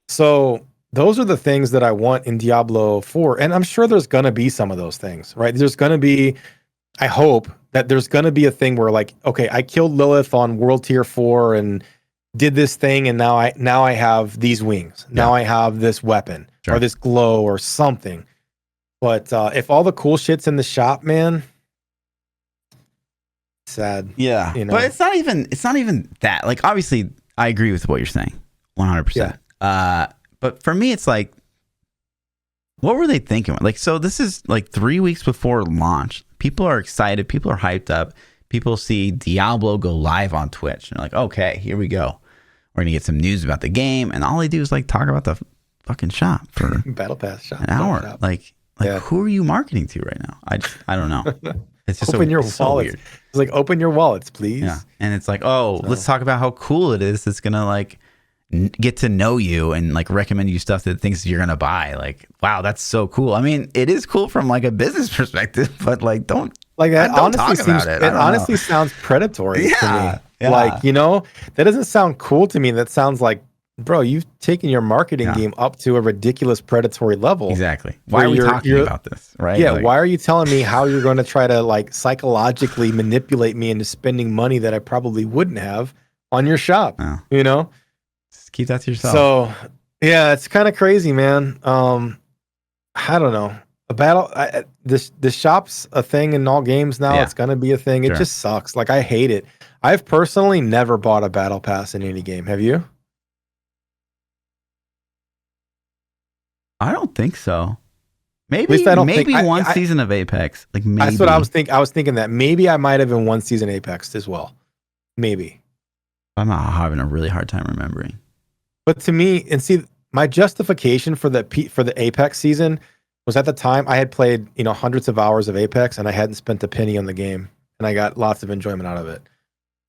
So those are the things that I want in Diablo 4. And I'm sure there's going to be some of those things, right? There's going to be, I hope that there's going to be a thing where like, okay, I killed Lilith on World Tier 4 and did this thing, and now I have these wings. Now I have this weapon or this glow or something. But if all the cool shit's in the shop, man, sad. Yeah. You know? But it's not even that. Like, obviously, I agree with what you're saying. 100%. Yeah. But for me, it's like, what were they thinking? Like, so this is like 3 weeks before launch. People are excited. People are hyped up. People see Diablo go live on Twitch. And they're like, okay, here we go. We're going to get some news about the game. And all they do is like talk about the fucking shop for Battle Pass shop. An hour. Shop. Like who are you marketing to right now? I don't know. It's just open your wallets. So weird. It's like, open your wallets, please. Yeah. And it's like, let's talk about how cool it is. It's going to like get to know you and like recommend you stuff that things you're going to buy. Like, wow, that's so cool. I mean, it is cool from like a business perspective, but like, don't like that. Honestly sounds predatory to me. Yeah. Like, you know, that doesn't sound cool to me. That sounds like, bro, you've taken your marketing game up to a ridiculous predatory level. Exactly. Why are we talking about this? Right. Yeah. Like, why are you telling me how you're going to try to like psychologically manipulate me into spending money that I probably wouldn't have on your shop? You know? Just keep that to yourself. So yeah, it's kind of crazy, man. I don't know. The shop's a thing in all games now. Yeah. It's going to be a thing. It just sucks. Like, I hate it. I've personally never bought a battle pass in any game. Have you? I don't think so. Maybe one season of Apex. Like, maybe. That's what I was thinking. I was thinking that maybe I might have in one season Apex as well. Maybe. I'm having a really hard time remembering. But to me, and see, my justification for the Apex season was at the time I had played, you know, hundreds of hours of Apex and I hadn't spent a penny on the game, and I got lots of enjoyment out of it.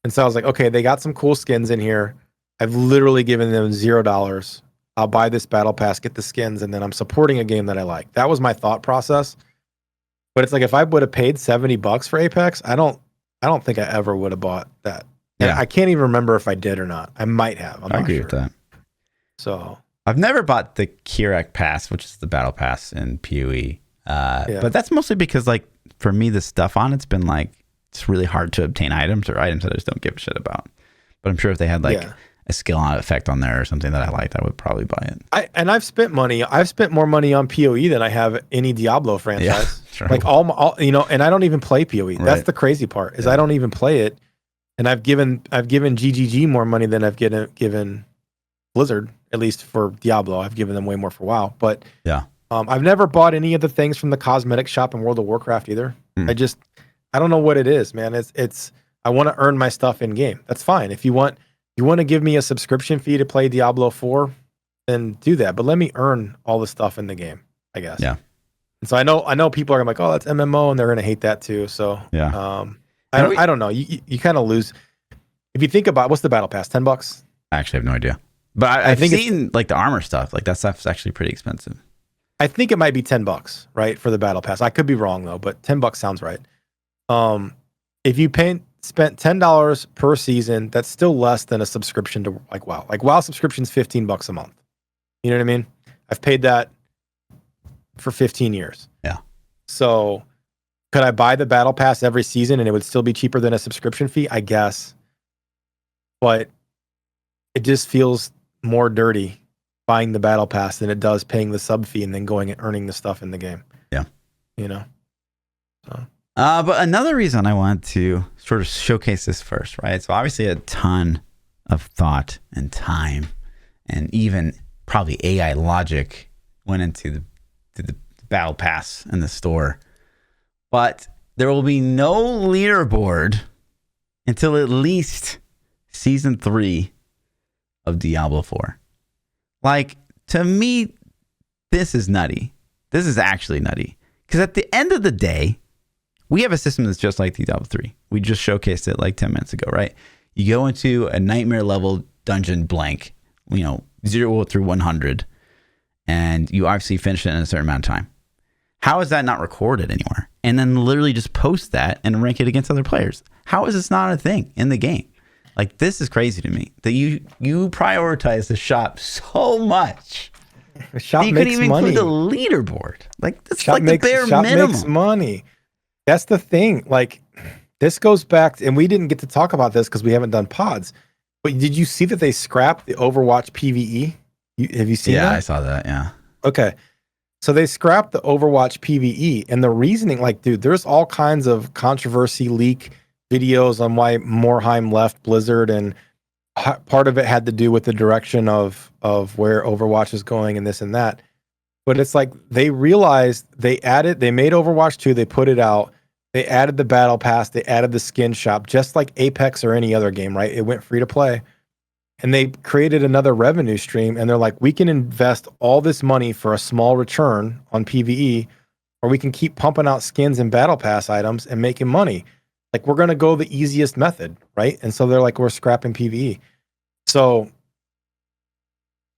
And so I was like, okay, they got some cool skins in here. I've literally given them $0. I'll buy this battle pass, get the skins, and then I'm supporting a game that I like. That was my thought process. But it's like, if I would have paid $70 for Apex, I don't think I ever would have bought that. Yeah. And I can't even remember if I did or not. I might have. I agree with that. So I've never bought the Kirak Pass, which is the battle pass in PoE. But that's mostly because, like, for me, the stuff on it's been like, it's really hard to obtain items or items that I just don't give a shit about. But I'm sure if they had like a skill on effect on there or something that I liked, I would probably buy it. I've spent money. I've spent more money on PoE than I have any Diablo franchise. Yeah, sure. Like all, you know, and I don't even play PoE. That's the crazy part, is I don't even play it. And I've given GGG more money than I've given Blizzard, at least for Diablo. I've given them way more for WoW. But I've never bought any of the things from the cosmetic shop in World of Warcraft either. I don't know what it is, man. It's I want to earn my stuff in game. That's fine. If you want to give me a subscription fee to play Diablo 4, then do that. But let me earn all the stuff in the game, I guess. Yeah. And so I know people are gonna be like, oh, that's MMO, and they're gonna hate that too. So I don't know. You kind of lose if you think about what's the battle pass, $10? I actually have no idea. But I've seen like the armor stuff. Like, that stuff's actually pretty expensive. I think it might be $10, right, for the battle pass. I could be wrong though, but $10 sounds right. If you spent $10 per season, that's still less than a subscription to like WoW. Like, WoW subscription's $15 a month. You know what I mean? I've paid that for 15 years. Yeah. So could I buy the battle pass every season and it would still be cheaper than a subscription fee? I guess. But it just feels more dirty buying the battle pass than it does paying the sub fee and then going and earning the stuff in the game. Yeah. You know? So. But another reason I wanted to sort of showcase this first, right? So obviously a ton of thought and time and even probably AI logic went into the battle pass in the store. But there will be no leaderboard until at least season 3 of Diablo 4. Like, to me, this is nutty. This is actually nutty. Because at the end of the day, we have a system that's just like Diablo 3. We just showcased it like 10 minutes ago, right? You go into a nightmare level dungeon blank, 0 through 100, and you obviously finish it in a certain amount of time. How is that not recorded anywhere? And then literally just post that and rank it against other players. How is this not a thing in the game? Like, this is crazy to me that you prioritize the shop so much Shop you couldn't makes even money. include the leaderboard. Like that's Shop like makes, the bare Shop minimum. makes money. That's the thing. Like this goes back, and we didn't get to talk about this because we haven't done pods. But did you see that they scrapped the Overwatch PvE? Have you seen that? Yeah, I saw that. Yeah. Okay. So they scrapped the Overwatch PvE, and the reasoning, like, dude, there's all kinds of controversy leak videos on why Morheim left Blizzard, and part of it had to do with the direction of where Overwatch is going and this and that. But it's like they realized they made Overwatch 2, they put it out, they added the battle pass, they added the skin shop, just like Apex or any other game, right? It went free to play. And they created another revenue stream, and they're like, we can invest all this money for a small return on PvE, or we can keep pumping out skins and battle pass items and making money. Like, we're going to go the easiest method, right? And so they're like, we're scrapping PvE. So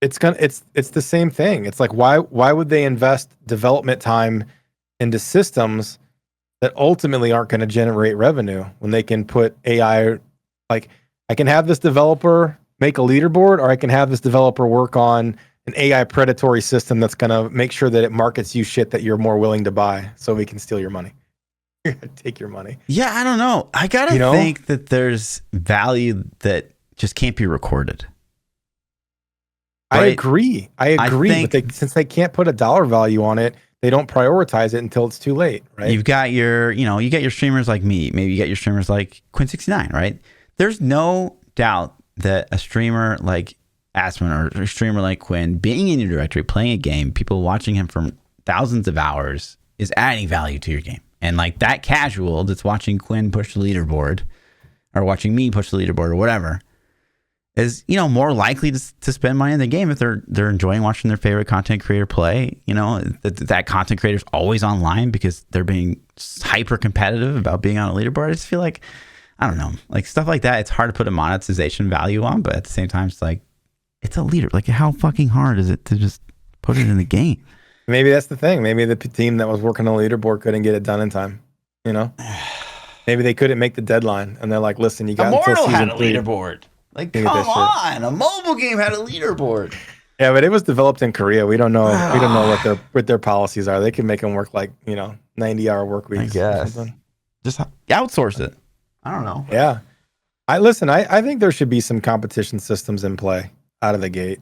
it's the same thing. It's like, why would they invest development time into systems that ultimately aren't going to generate revenue when they can put AI? Like, I can have this developer make a leaderboard, or I can have this developer work on an AI predatory system that's going to make sure that it markets you shit that you're more willing to buy, so we can steal your money. Take your money. Yeah, I don't know. I gotta think that there's value that just can't be recorded. Right? I agree. But since they can't put a dollar value on it, they don't prioritize it until it's too late, right? You've got you get your streamers like me. Maybe you get your streamers like Quinn69, right? There's no doubt that a streamer like Aspen or a streamer like Quinn being in your directory, playing a game, people watching him for thousands of hours is adding value to your game. And like that casual that's watching Quinn push the leaderboard or watching me push the leaderboard or whatever is, more likely to spend money in the game if they're enjoying watching their favorite content creator play. That content creator's always online because they're being hyper competitive about being on a leaderboard. I just feel like, I don't know, like stuff like that. It's hard to put a monetization value on, but at the same time, it's like, it's a leader. Like, how fucking hard is it to just put it in the game? Maybe that's the thing. Maybe the team that was working on the leaderboard couldn't get it done in time. Maybe they couldn't make the deadline, and they're like, "Listen, you got Immortal until season had a 3. leaderboard. Like, come on, a mobile game had a leaderboard." Yeah, but it was developed in Korea. We don't know. We don't know what their policies are. They can make them work like 90-hour work weeks. I guess. Just outsource it. I don't know. Yeah. I think there should be some competition systems in play out of the gate.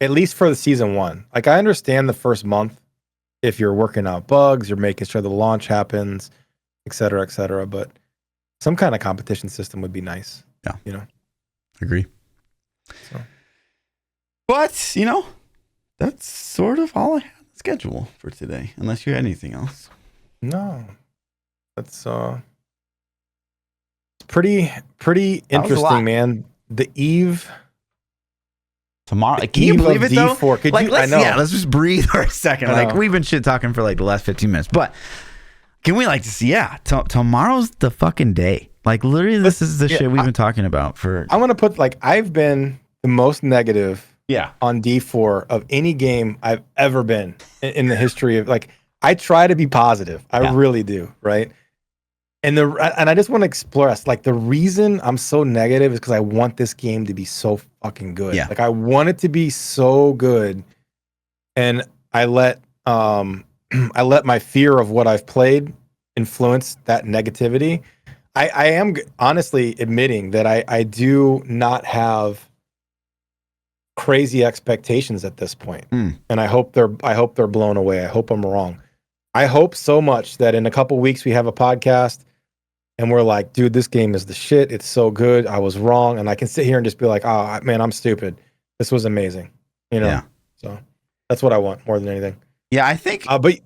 At least for the season 1. Like, I understand the first month if you're working out bugs, you're making sure the launch happens, et cetera, but some kind of competition system would be nice. Yeah. Agree. So. But, that's sort of all I have on schedule for today, unless you had anything else. No. That's pretty interesting, man. The Eve tomorrow. Can you believe it though? Let's just breathe for a second. Like, we've been shit talking for like the last 15 minutes, but can we tomorrow's the fucking day. Like, literally, this is the shit we've been talking about for. I'm gonna put, like, I've been the most negative on D4 of any game I've ever been in the history of, like, I try to be positive. I really do, right? And I just want to express, like, the reason I'm so negative is because I want this game to be so fucking good. Yeah. Like, I want it to be so good, and I let my fear of what I've played influence that negativity. I am honestly admitting that I do not have crazy expectations at this point, and I hope they're blown away. I hope I'm wrong. I hope so much that in a couple weeks we have a podcast and we're like, dude, this game is the shit. It's so good. I was wrong. And I can sit here and just be like, oh, man, I'm stupid. This was amazing. Yeah. So that's what I want more than anything. Yeah, I think but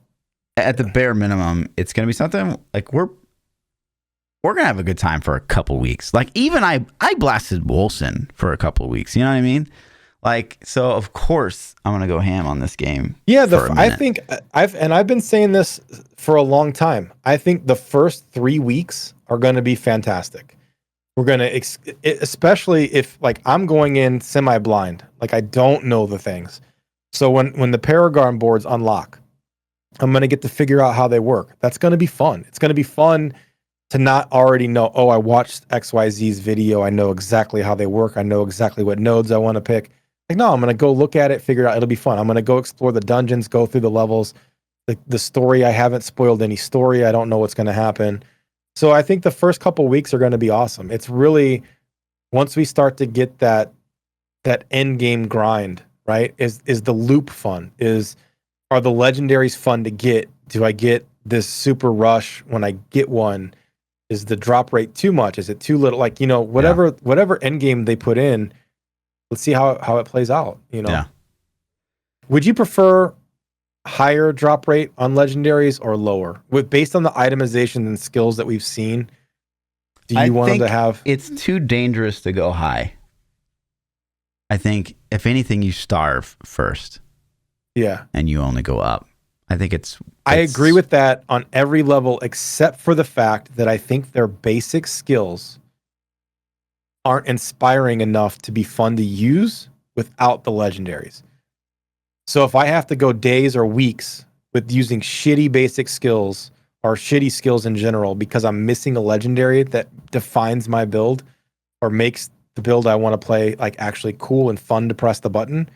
at the bare minimum, it's going to be something like we're going to have a good time for a couple weeks. Like, even I blasted Wolson for a couple weeks. You know what I mean? Like, so of course I'm gonna go ham on this game. Yeah, I think I've been saying this for a long time. I think the first 3 weeks are going to be fantastic. We're gonna, especially if, like, I'm going in semi-blind, like, I don't know the things. So when the Paragon boards unlock, I'm gonna get to figure out how they work. That's gonna be fun. It's gonna be fun to not already know. Oh, I watched XYZ's video. I know exactly how they work. I know exactly what nodes I want to pick. Like, no, I'm gonna go look at it, figure it out. It'll be fun. I'm gonna go explore the dungeons, go through the levels. The story, I haven't spoiled any story. I don't know what's gonna happen. So I think the first couple weeks are gonna be awesome. It's really once we start to get that end game grind, right? Is the loop fun? Are the legendaries fun to get? Do I get this super rush when I get one? Is the drop rate too much? Is it too little? Like, whatever end game they put in, let's see how it plays out, Yeah. Would you prefer higher drop rate on legendaries or lower? Based on the itemization and skills that we've seen, do you want them to have... It's too dangerous to go high. I think if anything, you starve first. Yeah. And you only go up. I think I agree with that on every level, except for the fact that I think their basic skills aren't inspiring enough to be fun to use without the legendaries. So if I have to go days or weeks with using shitty basic skills or shitty skills in general because I'm missing a legendary that defines my build or makes the build I want to play like actually cool and fun to press the button,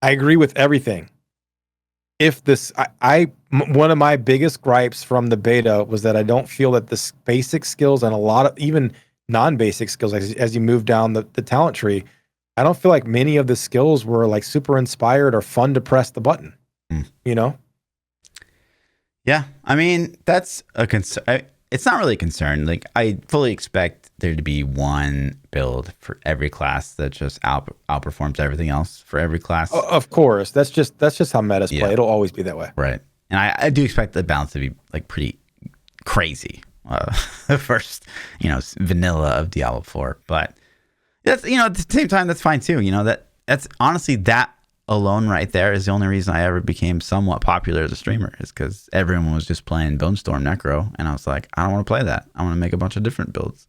I agree with everything. If this, one of my biggest gripes from the beta was that I don't feel that the basic skills and a lot of even non-basic skills, as you move down the talent tree, I don't feel like many of the skills were like super inspired or fun to press the button. Yeah, I mean, that's a concern. It's not really a concern. Like, I fully expect there to be one build for every class that just outperforms everything else for every class. Of course, that's just how metas play. It'll always be that way, right? And I do expect the balance to be like pretty crazy. The first, vanilla of Diablo 4, but that's at the same time that's fine too. That's honestly that alone right there is the only reason I ever became somewhat popular as a streamer, is because everyone was just playing Bone Storm Necro, and I was like, I don't want to play that. I want to make a bunch of different builds.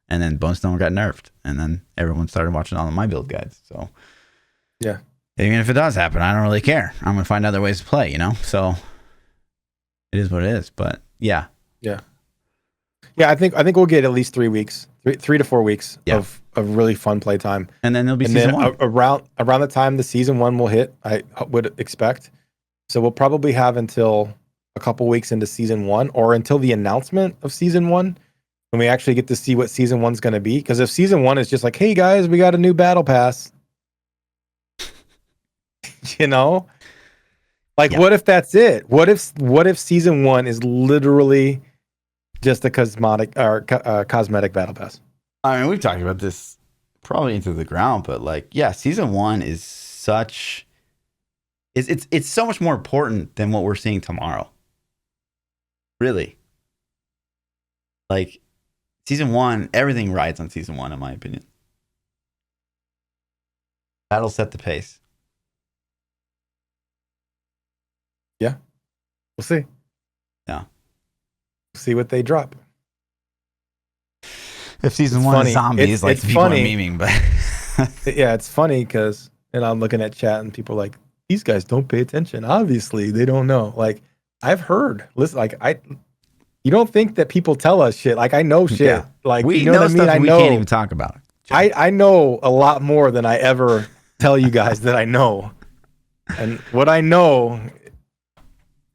And then Bone Storm got nerfed, and then everyone started watching all of my build guides. So yeah, even if it does happen, I don't really care. I'm gonna find other ways to play, So it is what it is. But yeah. I think we'll get at least 3 weeks, 3 to 4 weeks of really fun playtime, and then there'll be season one around the time the season 1 will hit. I would expect, so we'll probably have until a couple weeks into season 1 or until the announcement of season 1 when we actually get to see what season 1's going to be. Because if season 1 is just like, hey guys, we got a new battle pass, what if that's it? What if season 1 is literally just a cosmetic battle pass? I mean, we've talked about this probably into the ground, but season 1 is such... It's so much more important than what we're seeing tomorrow. Really. Like, season 1, everything rides on season 1, in my opinion. That'll set the pace. Yeah. We'll see. Yeah. See what they drop. If season 1 is zombies, it's people funny. Are memeing, but yeah, it's funny because, and I'm looking at chat and people are like, these guys don't pay attention. Obviously, they don't know. Like, I've heard. Listen, you don't think that people tell us shit? Like, I know shit. Yeah. Like, we know stuff we can't even talk about. I know a lot more than I ever tell you guys that I know, and what I know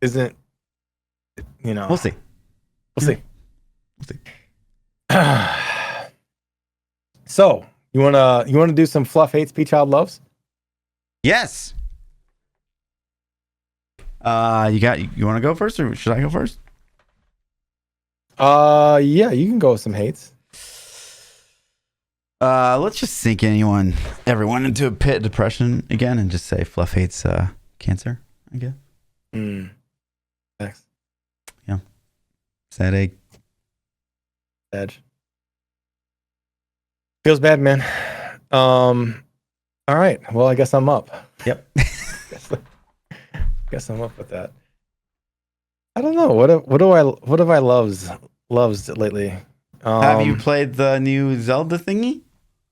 isn't. We'll see. We'll see. So you wanna do some Fluff hates PChild loves? Yes. You want to go first, or should I go first? Yeah, you can go with some hates. Let's just sink everyone into a pit of depression again, and just say Fluff hates cancer. I guess. Thanks. Yeah. Sad egg. Edge. Feels bad, man. All right. Well, I guess I'm up. Yep. Guess I'm up with that. I don't know. What have I loved lately? Have you played the new Zelda thingy?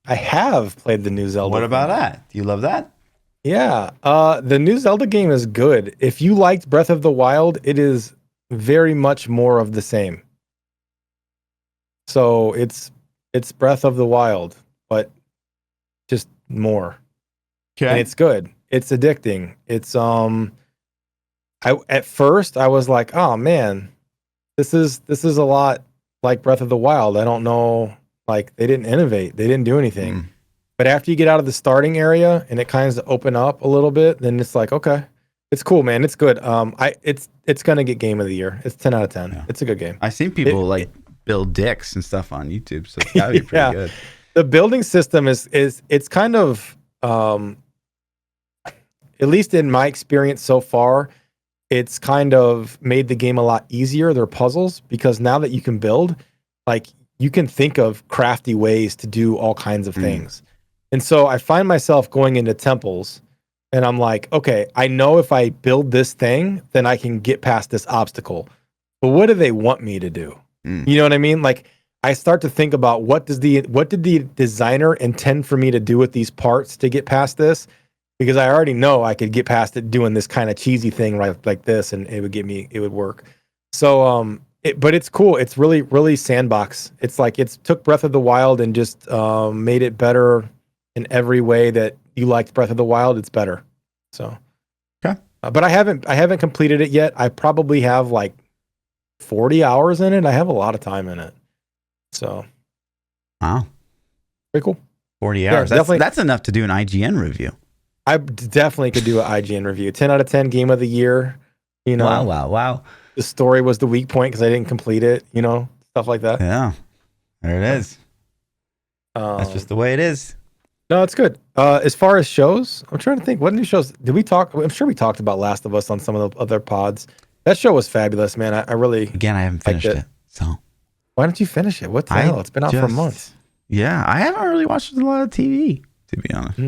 I have played the new Zelda. What about that? Do you love that? Yeah. The new Zelda game is good. If you liked Breath of the Wild, it is very much more of the same. So it's Breath of the Wild, but just more. and it's good. It's addicting. It's at first I was like, oh man, this is a lot like Breath of the Wild. I don't know, like they didn't innovate, they didn't do anything. But after you get out of the starting area and it kind of open up a little bit, then it's like, okay, it's cool, man. It's good. It's gonna get game of the year. It's 10 out of 10. Yeah. It's a good game. I've seen people build decks and stuff on YouTube, so it's gotta be pretty good. The building system is it's kind of at least in my experience so far, it's kind of made the game a lot easier. They're puzzles because now that you can build, like you can think of crafty ways to do all kinds of things. And so I find myself going into temples and I'm like, okay, I know if I build this thing, then I can get past this obstacle. But what do they want me to do? You know what I mean? Like I start to think about what did the designer intend for me to do with these parts to get past this? Because I already know I could get past it doing this kind of cheesy thing right like this, and it would work. So but it's cool. It's really, really sandbox. It's like it's took Breath of the Wild and just made it better in every way that you liked Breath of the Wild. It's better. So okay. But I haven't completed it yet. I probably have like 40 hours in it. I have a lot of time in it. So wow. Pretty cool. 40 hours. That's enough to do an IGN review. I definitely could do an IGN review. 10 out of 10 game of the year. You know, wow. The story was the weak point because I didn't complete it. You know, stuff like that. Yeah, there it is. That's just the way it is. No, it's good. As far as shows, I'm trying to think. What new shows did we talk? I'm sure we talked about Last of Us on some of the other pods. That show was fabulous, man. I really I haven't finished it. So why don't you finish it? What the hell? It's been out for months. Yeah, I haven't really watched a lot of TV, to be honest.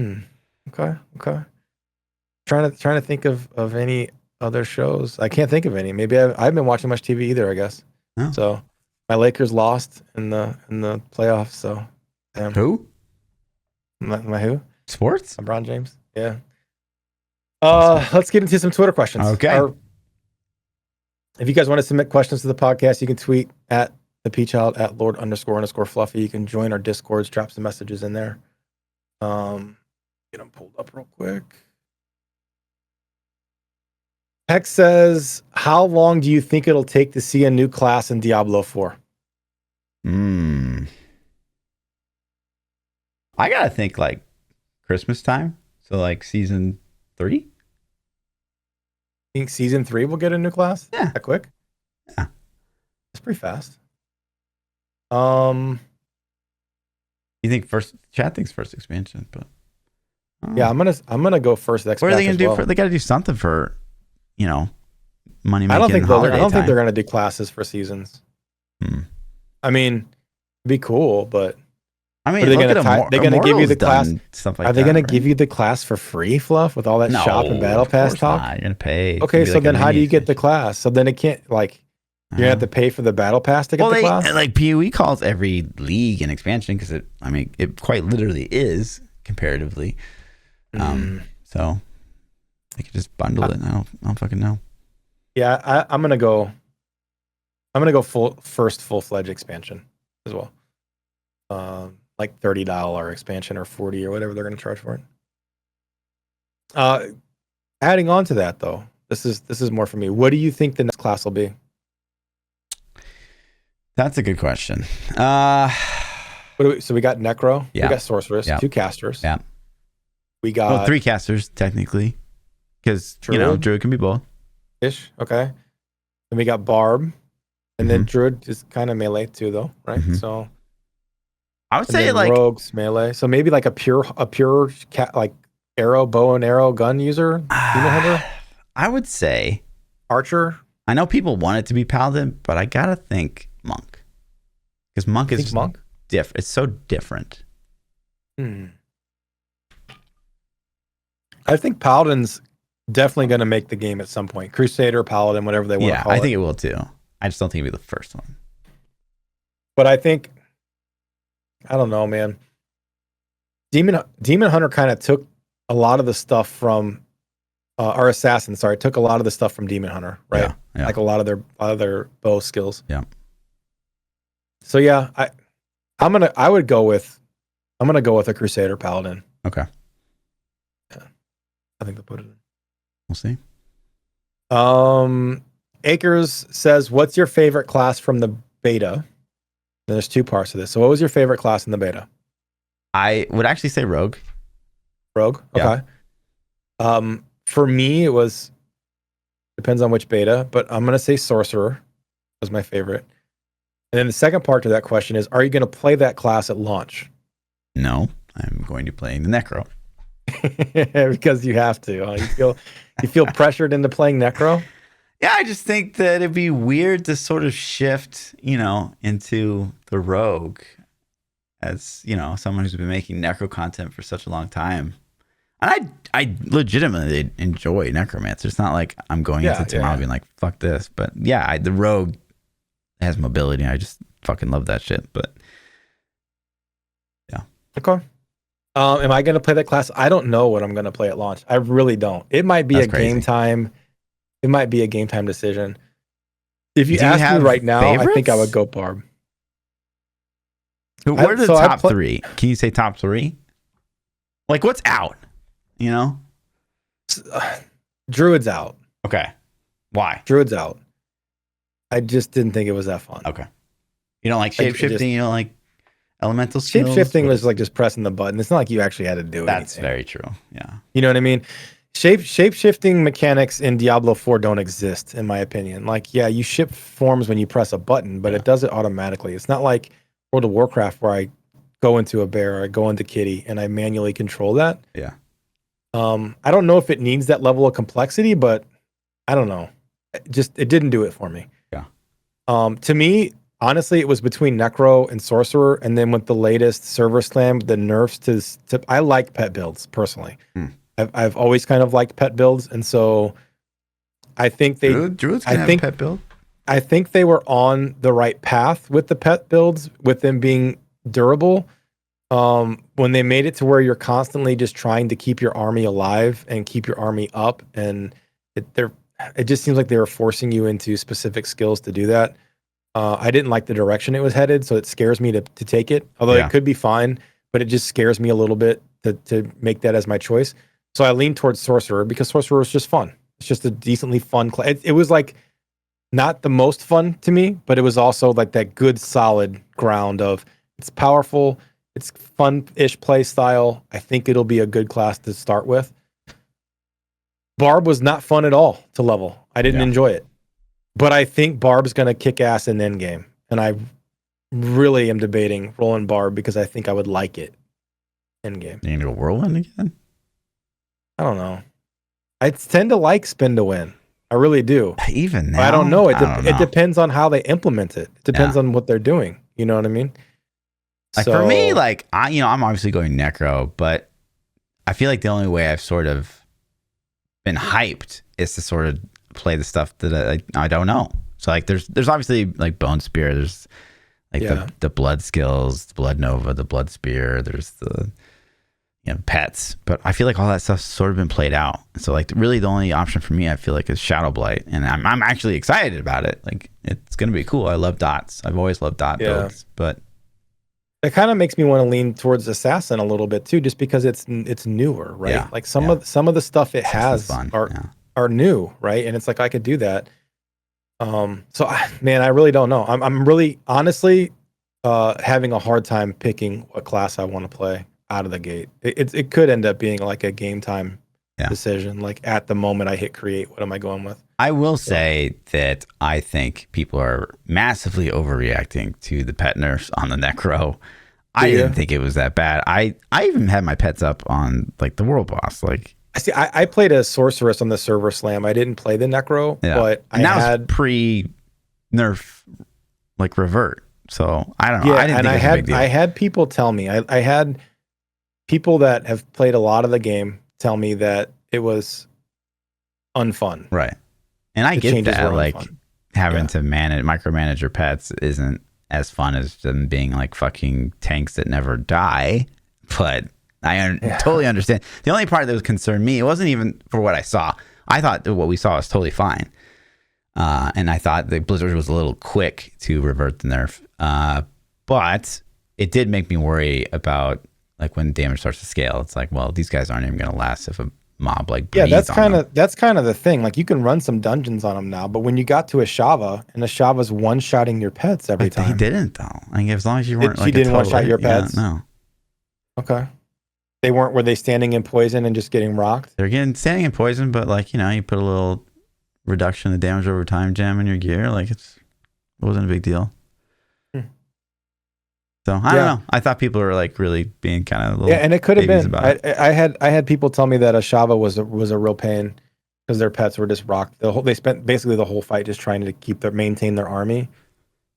Okay. Trying to think of any other shows. I can't think of any. Maybe I haven't been watching much TV either, I guess. Oh. So my Lakers lost in the playoffs. So who? My who? Sports? LeBron James. Yeah. Let's get into some Twitter questions. Okay. If you guys want to submit questions to the podcast, you can tweet at ThaPChild at Lord__Fluffy. You can join our Discords, drop some messages in there. Get them pulled up real quick. Hex says, how long do you think it'll take to see a new class in Diablo 4? I gotta think like Christmas time. So like season 3? Think season 3 will get a new class? Yeah. That quick? Yeah. It's pretty fast. You think Chad thinks first expansion, but yeah, I'm gonna go first. What are they gonna do? They gotta do something for, money making. I don't think they're gonna do classes for seasons. I mean, it'd be cool, but they're gonna give you the class stuff like Are they gonna give you the class for free, Fluff, with all that shop and battle pass talk? You're gonna pay. Okay, so then how do you get the class? So then it can't you're gonna have to pay for the battle pass to get the class? Like PoE calls every league an expansion because it quite literally is comparatively. So they could just bundle it. I don't fucking know. Yeah, I'm gonna go full-fledged expansion as well. Like $30 expansion or $40 or whatever they're gonna charge for it. Adding on to that though, this is more for me. What do you think the next class will be? That's a good question. So we got Necro, yeah. We got Sorceress, 2 casters. Yeah. We got 3 casters technically, because Druid can be both. Ish, okay. Then we got Barb, and then Druid is kind of melee too, though, right? So I would say like Rogue's melee. So maybe like a pure like arrow, bow and arrow gun user. I would say Archer. I know people want it to be Paladin, but I gotta think Monk, because Monk is different. It's so different. I think Paladin's definitely going to make the game at some point. Crusader, Paladin, whatever they want to call it. Yeah, I think it will too. I just don't think it'll be the first one. But I think, I don't know, man. Demon Hunter kind of took a lot of the stuff from, or Assassin, sorry, took a lot of the stuff from Demon Hunter, right? Yeah. Like a lot of their bow skills. Yeah. So yeah, I'm gonna go with a Crusader Paladin. Okay. I think they'll put it in. We'll see. Akers says, "What's your favorite class from the beta?" There's two parts to this. So, what was your favorite class in the beta? I would actually say Rogue. Rogue. Okay. Yeah. For me, it was depends on which beta, but I'm gonna say Sorcerer was my favorite. And then the second part to that question is, are you gonna play that class at launch? No, I'm going to play the Necro. Because you have to. You feel pressured into playing Necro? Yeah, I just think that it'd be weird to sort of shift, into the Rogue as, someone who's been making Necro content for such a long time. And I legitimately enjoy Necromancer. It's not like I'm going into tomorrow being like, fuck this. But yeah, the Rogue has mobility. I just fucking love that shit. But yeah. Okay. Am I going to play that class? I don't know what I'm going to play at launch. I really don't. It might be game time. It might be a game time decision. If you ask me right now, favorites? I think I would go Barb. What are the top three? Can you say top three? Like, what's out? Druid's out. Okay. Why? Druid's out. I just didn't think it was that fun. Okay. You don't like shapeshifting? You don't like elemental skills? Shapeshifting was like just pressing the button. It's not like you actually had to do it. That's very true. Yeah. You know what I mean? Shape-shifting mechanics in Diablo 4 don't exist, in my opinion. Like, yeah, you shift forms when you press a button, but it does it automatically. It's not like World of Warcraft where I go into a bear, or I go into kitty, and I manually control that. Yeah. I don't know if it needs that level of complexity, but I don't know. It didn't do it for me. Yeah. To me, honestly, it was between Necro and Sorcerer, and then with the latest server slam, the nerfs to I like pet builds personally. I've always kind of liked pet builds, and so I think Druid's gonna have a pet build. I think they were on the right path with the pet builds, with them being durable. When they made it to where you're constantly just trying to keep your army alive and keep your army up, and it just seems like they were forcing you into specific skills to do that. I didn't like the direction it was headed, so it scares me to take it. Although it could be fine, but it just scares me a little bit to make that as my choice. So I leaned towards Sorcerer because Sorcerer was just fun. It's just a decently fun class. It was like not the most fun to me, but it was also like that good solid ground of it's powerful, it's fun-ish play style. I think it'll be a good class to start with. Barb was not fun at all to level. I didn't enjoy it. But I think Barb's going to kick ass in Endgame. And I really am debating rolling Barb because I think I would like it Endgame. You need to go Whirlwind again? I don't know. I tend to like Spin to Win. I really do. Even now? I don't know. It depends on how they implement it. It depends on what they're doing. You know what I mean? Like for me, like I'm obviously going Necro, but I feel like the only way I've sort of been hyped is to sort of play the stuff that I don't know. So like there's obviously like Bone Spear, there's like the blood skills, the Blood Nova, the Blood Spear, there's the pets, but I feel like all that stuff's sort of been played out. So like really the only option for me I feel like is Shadow Blight, and I'm actually excited about it. Like it's gonna be cool. I love dots. I've always loved dot builds, but it kind of makes me want to lean towards Assassin a little bit too, just because it's newer, right? Yeah, like some of the stuff it has are new, right? And it's like I could do that. So man, I really don't know. I'm really honestly having a hard time picking what class I want to play out of the gate. It could end up being like a game time decision. Like at the moment I hit create, what am I going with? I will say that I think people are massively overreacting to the pet nerfs on the Necro. I didn't think it was that bad. I even had my pets up on like the world boss. Like I played a sorceress on the server slam. I didn't play the Necro, but I had pre-nerf like revert. So I don't know. I had people tell me. I had people that have played a lot of the game tell me that it was unfun. Right. And I get that, like having to micromanage your pets isn't as fun as them being like fucking tanks that never die. But I totally understand. The only part that was concerned me, it wasn't even for what I saw. I thought that what we saw was totally fine. And I thought the Blizzard was a little quick to revert the nerf. But it did make me worry about like when damage starts to scale. It's like, well, these guys aren't even going to last if a mob like Yeah, breeds on them. that's kind of the thing. Like you can run some dungeons on them now, but when you got to a Shava and a Shava's one-shotting your pets every But they time. didn't though. Like as long as you weren't She like didn't a one-shot your yeah, pets? no. Okay. Were they standing in poison and just getting rocked? They're getting standing in poison, but like, you know, you put a little reduction of damage over time gem in your gear, like it wasn't a big deal. So I don't know. I thought people were like really being kind of little and it could have been. about it. I had people tell me that a Shava was a real pain because their pets were just rocked. They spent basically the whole fight just trying to maintain their army,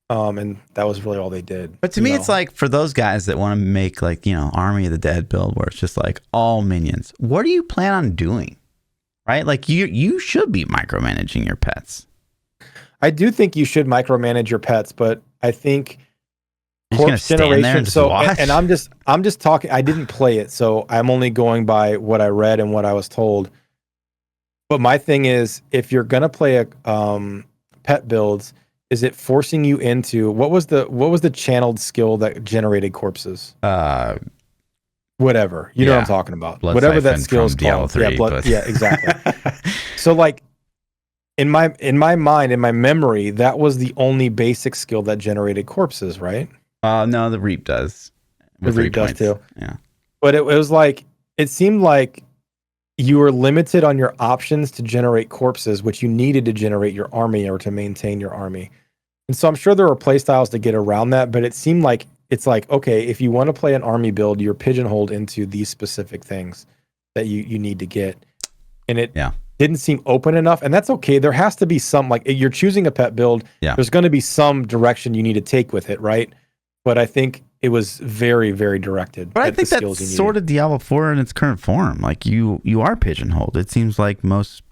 and that was really all they did. But to me, it's like for those guys that want to make like, you know, Army of the Dead build where it's just like all minions. What do you plan on doing? Right? Like you should be micromanaging your pets. I do think you should micromanage your pets, but I think corpse generation. And I'm just talking. I didn't play it, so I'm only going by what I read and what I was told. But my thing is, if you're gonna play a pet builds, is it forcing you into what was the channeled skill that generated corpses? Whatever, you know what I'm talking about. Blood Whatever that skill is Diablo called. 3, yeah, exactly. So like in my mind, in my memory, that was the only basic skill that generated corpses, right? No, the Reap does. The Reap does too. Yeah. But it was like, it seemed like you were limited on your options to generate corpses, which you needed to generate your army or to maintain your army. And so I'm sure there were play styles to get around that, but it seemed like it's like, okay, if you want to play an army build, you're pigeonholed into these specific things that you need to get. And it didn't seem open enough. And that's okay. There has to be some, like, you're choosing a pet build. There's going to be some direction you need to take with it, right? But I think it was very, very directed. But I think that's sort of Diablo 4 in its current form. Like you are pigeonholed. It seems like most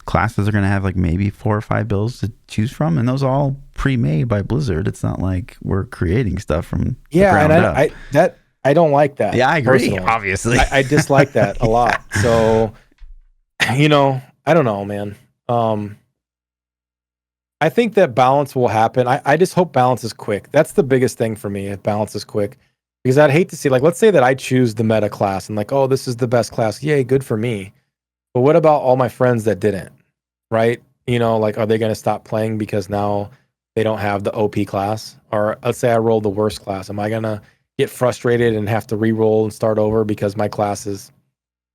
classes are going to have like maybe 4 or 5 builds to choose from, and those are all pre-made by Blizzard. It's not like we're creating stuff from the ground up. I don't like that. Yeah, I agree. Personally. Obviously, I dislike that a lot. So, you know, I don't know, man. I think that balance will happen. I just hope balance is quick. That's the biggest thing for me, if balance is quick. Because I'd hate to see, like, let's say that I choose the meta class and like, oh, this is the best class. Yay, good for me. But what about all my friends that didn't, right? You know, like, are they going to stop playing because now they don't have the OP class? Or let's say I rolled the worst class. Am I going to get frustrated and have to re-roll and start over because my class is,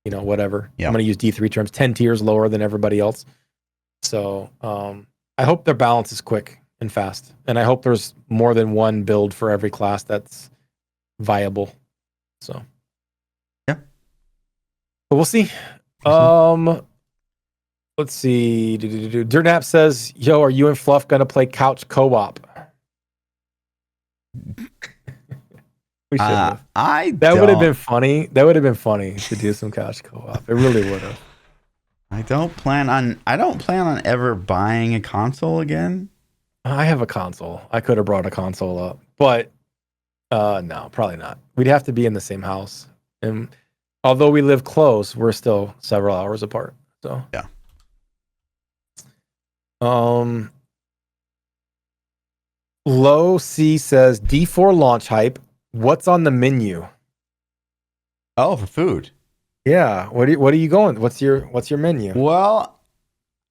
you know, whatever. I'm going to use D3 terms, 10 tiers lower than everybody else. So I hope their balance is quick and fast. And I hope there's more than one build for every class that's viable. So yeah. But we'll see. Let's see. Dirnap says, yo, are you and Fluff going to play couch co-op? We should have. That would have been funny. That would have been funny to do some couch co-op. It really would have. I don't plan on ever buying a console again. I have a console. I could have brought a console up, but no, probably not. We'd have to be in the same house. And although we live close, we're still several hours apart. So yeah. Low C says D4 launch hype. What's on the menu? Oh, for food. Yeah. What are you going? What's your menu? Well,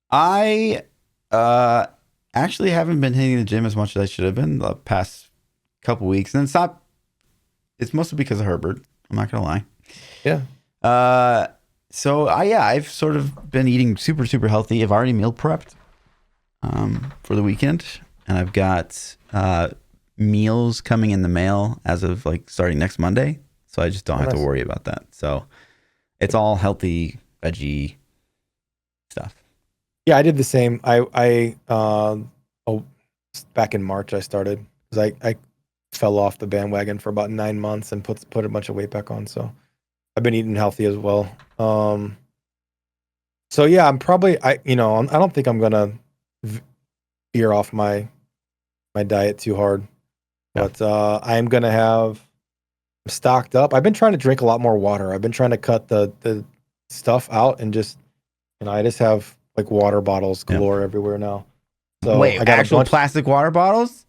I actually haven't been hitting the gym as much as I should have been the past couple weeks, and it's mostly because of Herbert. I'm not gonna lie. Yeah. So I've sort of been eating super, super healthy. I've already meal prepped for the weekend, and I've got meals coming in the mail as of like starting next Monday. So I just don't have to worry about that. So it's all healthy veggie stuff. Yeah, I did the same. Back in March I started because I fell off the bandwagon for about 9 months and put a bunch of weight back on. So I've been eating healthy as well. So yeah, I'm probably I don't think I'm gonna veer off my diet too hard, but I'm gonna have stocked up. I've been trying to drink a lot more water. I've been trying to cut the stuff out and just I just have like water bottles galore everywhere now. So wait, I got actual plastic water bottles?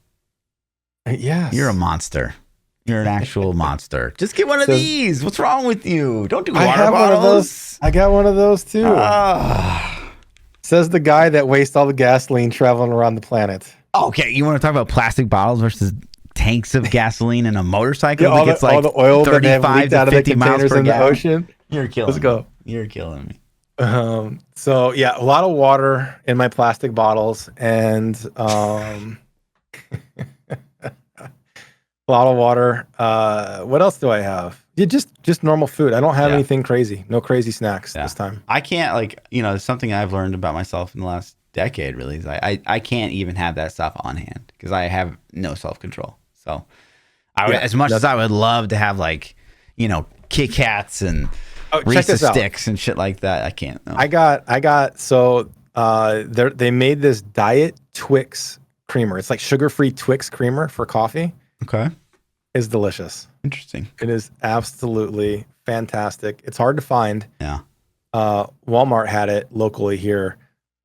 Yes. You're a monster. You're an actual monster. Just get one of Says- these. What's wrong with you? Don't do I water have one of bottles. those. I got one of those too. Ah. Says the guy that wastes all the gasoline traveling around the planet. Okay, you want to talk about plastic bottles versus tanks of gasoline in a motorcycle Yeah, that gets all like the oil that they have 35 leaked to out of the 50 miles containers per in the gallon? ocean. You're killing Let's me. go. You're killing me. So yeah, a lot of water in my plastic bottles, and a lot of water. What else do I have? Yeah, just normal food. I don't have anything crazy. No crazy snacks this time. I can't, like, something I've learned about myself in the last decade really is I can't even have that stuff on hand because I have no self-control. So I would, as much as I would love to have, like, Kit Kats and Reese's sticks and shit like that, I can't. No. I got so they made this diet Twix creamer. It's like sugar-free Twix creamer for coffee. Okay. It's delicious. Interesting. It is absolutely fantastic. It's hard to find. Yeah. Walmart had it locally here,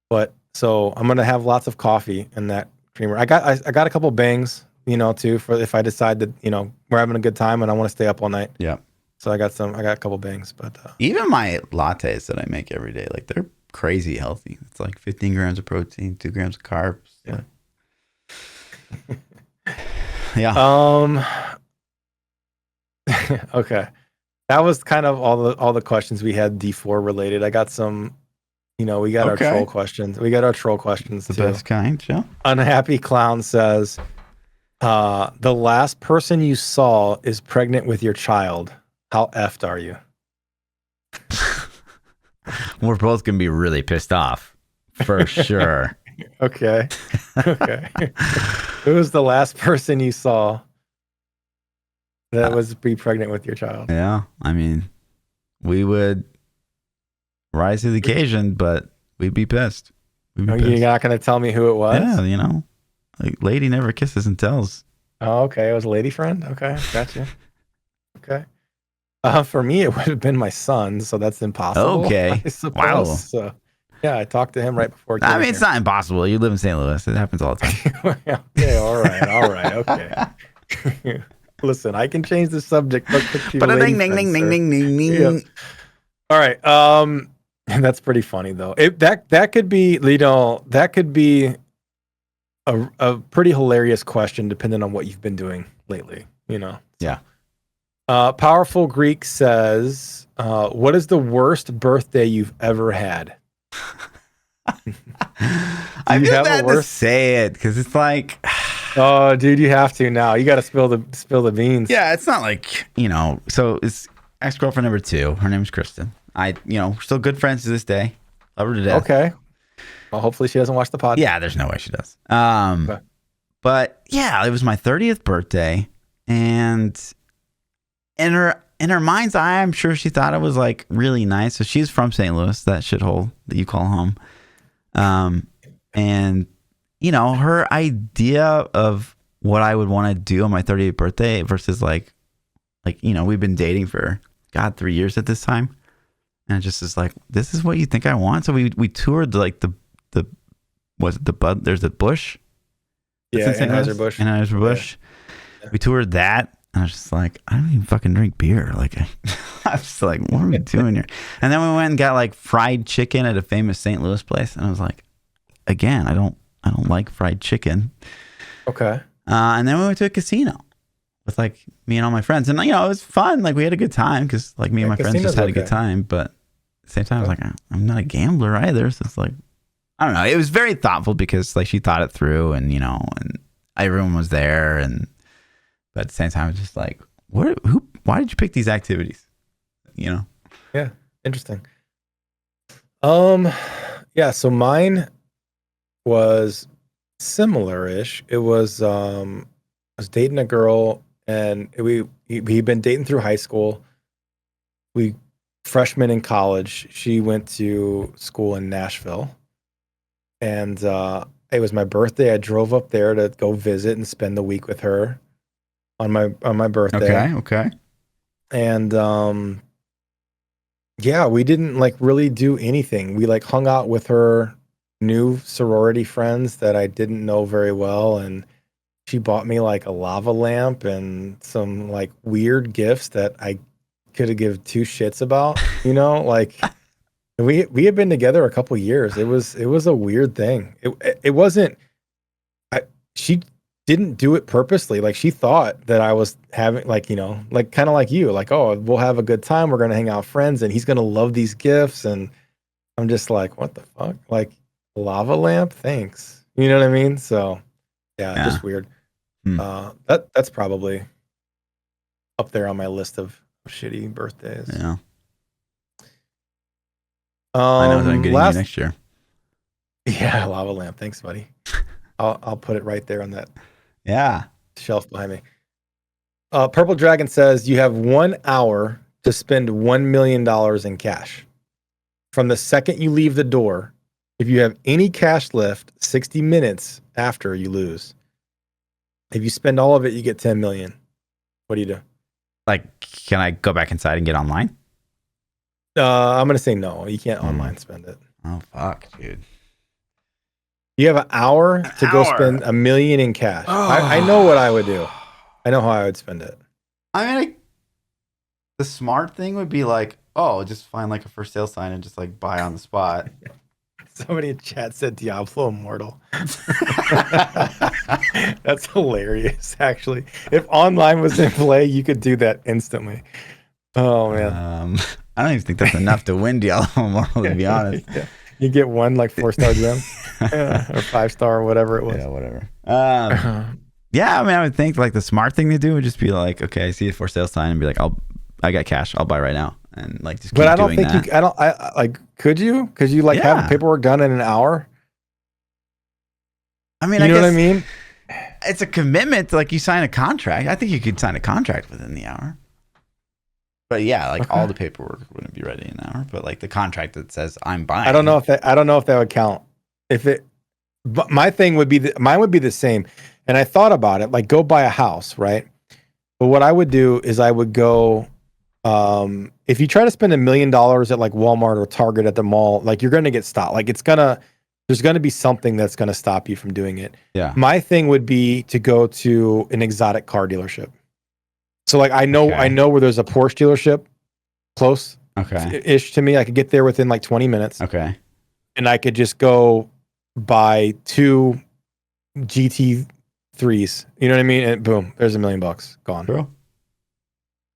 but so I'm gonna have lots of coffee in that creamer. I got a couple bangs, too, for if I decide that we're having a good time and I want to stay up all night. Yeah. So I got a couple bangs, but even my lattes that I make every day, like, they're crazy healthy. It's like 15 grams of protein, 2 grams of carbs. Yeah. Yeah. Okay. That was kind of all the questions we had D4 related. I got some, we got our troll questions. We got our troll questions The too. best kind, yeah. Unhappy Clown says, the last person you saw is pregnant with your child. How effed are you? We're both gonna be really pissed off, for sure. Okay. Who was the last person you saw that was be pregnant with your child? Yeah, I mean, we would rise to the occasion, but we'd be pissed. You're not going to tell me who it was? Yeah, like, lady never kisses and tells. Oh, okay. It was a lady friend? Okay, gotcha. Okay. For me, it would have been my son, so that's impossible. Okay. Wow. So, yeah, I talked to him right before. I mean, it's not impossible. You live in St. Louis. It happens all the time. Okay, all right, okay. Listen, I can change the subject. But a ding, ding, ding, ding, ding, ding, ding. Yes. All right. That's pretty funny though. That could be, that could be a pretty hilarious question depending on what you've been doing lately. Yeah. Powerful Greek says, "What is the worst birthday you've ever had?" I feel bad to say it because it's like, oh, dude, you have to now. You got to spill the beans. Yeah, it's not like, So it's ex-girlfriend number 2. Her name's Kristen. We're still good friends to this day. Love her to death. Okay. Well, hopefully she doesn't watch the pod. Yeah, there's no way she does. But yeah, it was my 30th birthday, and in her mind's eye, I'm sure she thought it was like really nice. So she's from St. Louis, that shithole that you call home. And her idea of what I would want to do on my 30th birthday versus like we've been dating for 3 years at this time, and it just is like, this is what you think I want. So we toured like the there's a bush. Yeah, Anheuser-Busch. Anheuser-Busch. Yeah. We toured that, and I was just like, I don't even fucking drink beer. Like, I was just like, what are we doing here? And then we went and got like fried chicken at a famous St. Louis place, and I was like, again, I don't like fried chicken. Okay. And then we went to a casino with like me and all my friends, and it was fun. Like, we had a good time because like me and my friends just had a good time. But at the same time, I was like, I'm not a gambler either, so it's like, I don't know. It was very thoughtful because like she thought it through, and and everyone was there, but at the same time, it's just like, why did you pick these activities? Yeah, interesting. Yeah. So mine was similar-ish. It was I was dating a girl, and we'd been dating through high school. We freshmen in college. She went to school in Nashville. And it was my birthday. I drove up there to go visit and spend the week with her on my birthday. Okay. And yeah, we didn't like really do anything. We like hung out with her new sorority friends that I didn't know very well, and she bought me like a lava lamp and some like weird gifts that I could have give two shits about, you know, like we had been together a couple years. It was a weird thing. It wasn't, she didn't do it purposely. Like she thought that I was having like, you know, like kind of like you, like, oh, we'll have a good time. We're going to hang out with friends and he's going to love these gifts. And I'm just like, what the fuck? Like lava lamp? Thanks. You know what I mean? So yeah. Just weird. That's probably up there on my list of shitty birthdays. Yeah. I know that I'm getting you next year. Yeah, lava lamp. Thanks, buddy. I'll put it right there on that shelf behind me. Purple Dragon says you have 1 hour to spend $1 million in cash. From the second you leave the door, if you have any cash left, 60 minutes after you lose. If you spend all of it, you get 10 million. What do you do? Like, can I go back inside and get online? I'm going to say no. You can't online spend it. Oh, fuck, dude. You have an hour to go spend $1 million in cash. I know what I would do. I know how I would spend it. I mean, the smart thing would be like, oh, just find like a for sale sign and just like buy on the spot. Somebody in chat said Diablo Immortal. That's hilarious, actually. If online was in play, you could do that instantly. Oh, man. I don't even think that's enough to win Diablo Immortal, to be honest. Yeah. You get one like 4-star gem or 5-star or whatever it was. Yeah, whatever. Yeah, I mean, I would think like the smart thing to do would just be like, okay, I see a for sale sign and be like, I got cash, I'll buy right now, and like just. Keep but I don't doing think that. I like. Could you? Because you like have the paperwork done in an hour. I mean, you know what I mean? It's a commitment. Like you sign a contract. I think you could sign a contract within the hour. But yeah, like all the paperwork wouldn't be ready in an hour. But like the contract that says I'm buying. I don't know if that would count. But my thing would be mine would be the same. And I thought about it, like go buy a house, right? But what I would do is I would go. If you try to spend $1 million at like Walmart or Target at the mall, like you're going to get stopped. Like there's going to be something that's going to stop you from doing it. Yeah. My thing would be to go to an exotic car dealership. So like I know where there's a Porsche dealership close ish to me. I could get there within like 20 minutes. Okay. And I could just go buy 2 GT3s. You know what I mean? And boom, there's $1 million gone.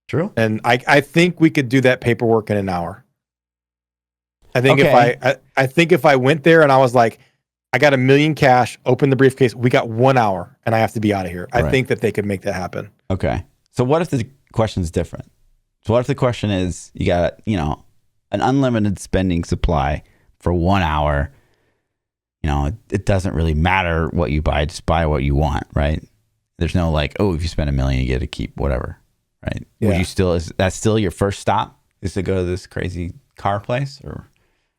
True. And I think we could do that paperwork in an hour. I think if I went there and I was like, I got $1 million cash, open the briefcase, we got 1 hour and I have to be out of here. I think that they could make that happen. Okay. So what if the question's different? So what if the question is you got, an unlimited spending supply for 1 hour? It doesn't really matter what you buy, just buy what you want, right? There's no like, oh, if you spend $1 million, you get to keep whatever. Right? Yeah. Would you is that still your first stop? Is to go to this crazy car place, or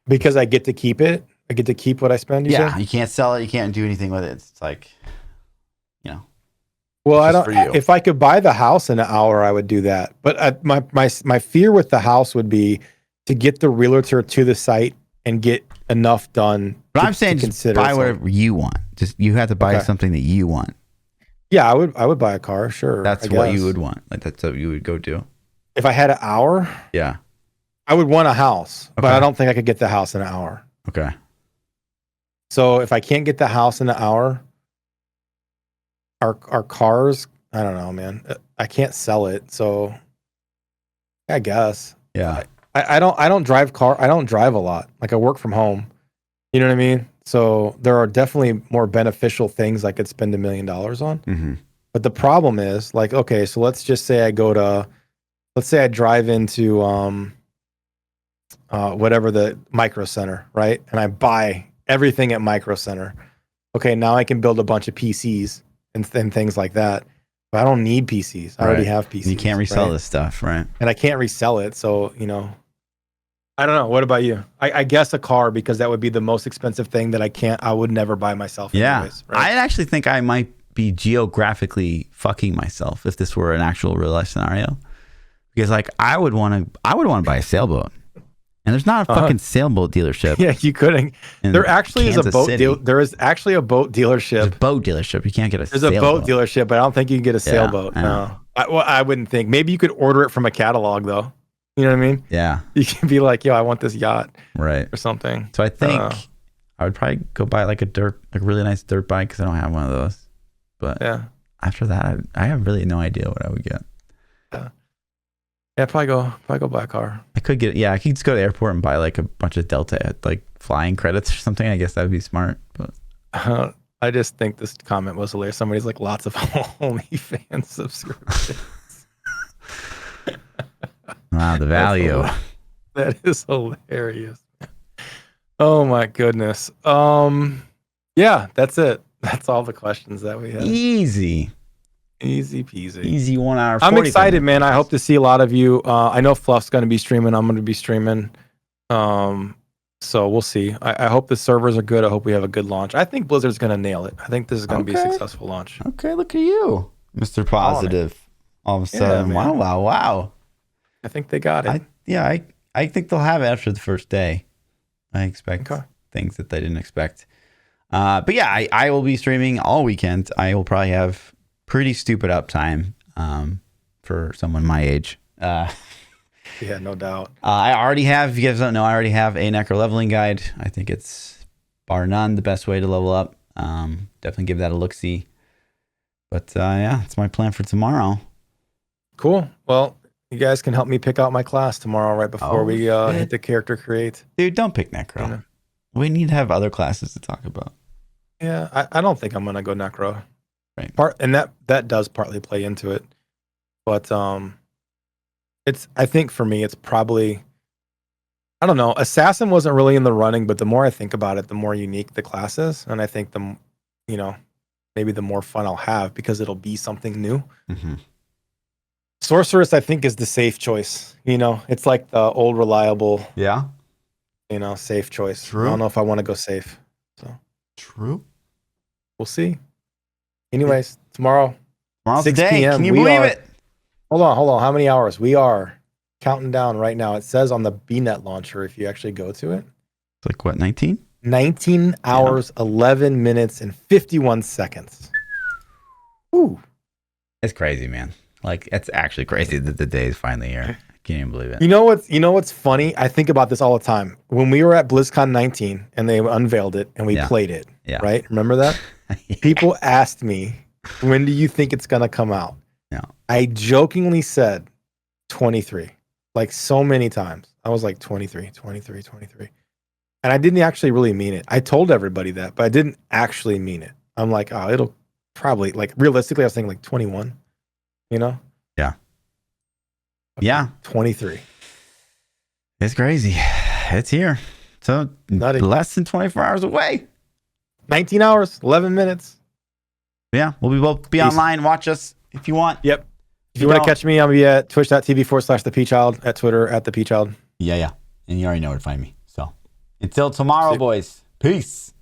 because I get to keep it? I get to keep what I spend. You can't sell it. You can't do anything with it. It's like, Well, I don't. If I could buy the house in an hour, I would do that. But my fear with the house would be to get the realtor to the site and get enough done. But I'm saying just buy whatever you want. Just you have to buy something that you want. Yeah, I would buy a car, sure. That's what you would want. Like that's what you would go do. If I had an hour, I would want a house, but I don't think I could get the house in an hour. Okay. So if I can't get the house in an hour, our cars, I don't know, man. I can't sell it, so I guess. Yeah. I don't drive car. I don't drive a lot. Like I work from home. You know what I mean? So there are definitely more beneficial things I could spend $1 million on. Mm-hmm. But the problem is like, okay, so let's just say let's say I drive into whatever the Micro Center, right? And I buy everything at Micro Center. Okay, now I can build a bunch of PCs and things like that. But I don't need PCs. I already have PCs. You can't resell this stuff, right? And I can't resell it. So, I don't know. What about you? I guess a car, because that would be the most expensive thing that I would never buy myself. Anyways, right? I actually think I might be geographically fucking myself if this were an actual real life scenario, because like I would want to buy a sailboat And there's not a fucking sailboat dealership. Yeah, you couldn't. There actually is a Kansas boat City. deal. There is actually a boat dealership. There's a boat dealership. You can't get a There's sailboat. a boat dealership, but I don't think you can get a sailboat. I know. No. I wouldn't think. Maybe you could order it from a catalog, though. You know what I mean? Yeah. You can be like, yo, I want this yacht Right. or something. So I think I would probably go buy like a really nice dirt bike because I don't have one of those. But after that, I have really no idea what I would get. Yeah, probably go buy a car. I could just go to the airport and buy like a bunch of Delta like flying credits or something. I guess that would be smart. But I just think this comment was hilarious. Somebody's like, lots of OnlyFans subscriptions. Wow, the value. That is hilarious. Oh my goodness. Yeah, that's it. That's all the questions that we have. Easy peasy. Easy 1 hour. I'm excited, man. I hope to see a lot of you. I know Fluff's going to be streaming. I'm going to be streaming. So we'll see. I hope the servers are good. I hope we have a good launch. I think Blizzard's going to nail it. I think this is going to be a successful launch. Okay, look at you, Mr. Positive. All of a sudden, wow. I think they got it. I think they'll have it after the first day. I expect things that they didn't expect. But yeah, I will be streaming all weekend. I will probably have pretty stupid uptime for someone my age. Yeah, no doubt. I already have, if you guys don't know, I already have a Necro leveling guide. I think it's bar none the best way to level up. Definitely give that a look-see. But yeah, it's my plan for tomorrow. Cool. Well, you guys can help me pick out my class tomorrow right before we hit the character create. Dude, don't pick Necro. Yeah. We need to have other classes to talk about. Yeah, I don't think I'm going to go Necro. Right. And that does partly play into it. But I think for me, it's probably, I don't know, Assassin wasn't really in the running, but the more I think about it, the more unique the class is. And I think maybe the more fun I'll have because it'll be something new. Mm-hmm. Sorceress, I think, is the safe choice. It's like the old reliable, safe choice. True. I don't know if I want to go safe. So true. We'll see. Anyways, tomorrow's 6 p.m. Can you believe it? Hold on. How many hours? We are counting down right now. It says on the BNet launcher, if you actually go to it. It's like what, 19? 19 hours, 11 minutes, and 51 seconds. Ooh. It's crazy, man. Like, it's actually crazy that the day is finally here. I can't even believe it. You know what's funny? I think about this all the time. When we were at BlizzCon 19 and they unveiled it and we played it, right? Remember that? People asked me, when do you think it's going to come out? Yeah. I jokingly said 23, like so many times. I was like 23. And I didn't actually really mean it. I told everybody that, but I didn't actually mean it. I'm like, oh, it'll probably, like, realistically, I was thinking like 21, Yeah. Okay, yeah. 23. It's crazy. It's here. So less than 24 hours away. 19 hours, 11 minutes. Yeah. We'll be online. Watch us if you want. Yep. If you want to catch me, I'll be at twitch.tv/ThaPChild, at Twitter at ThaPChild. Yeah. And you already know where to find me. So until tomorrow, boys. Peace.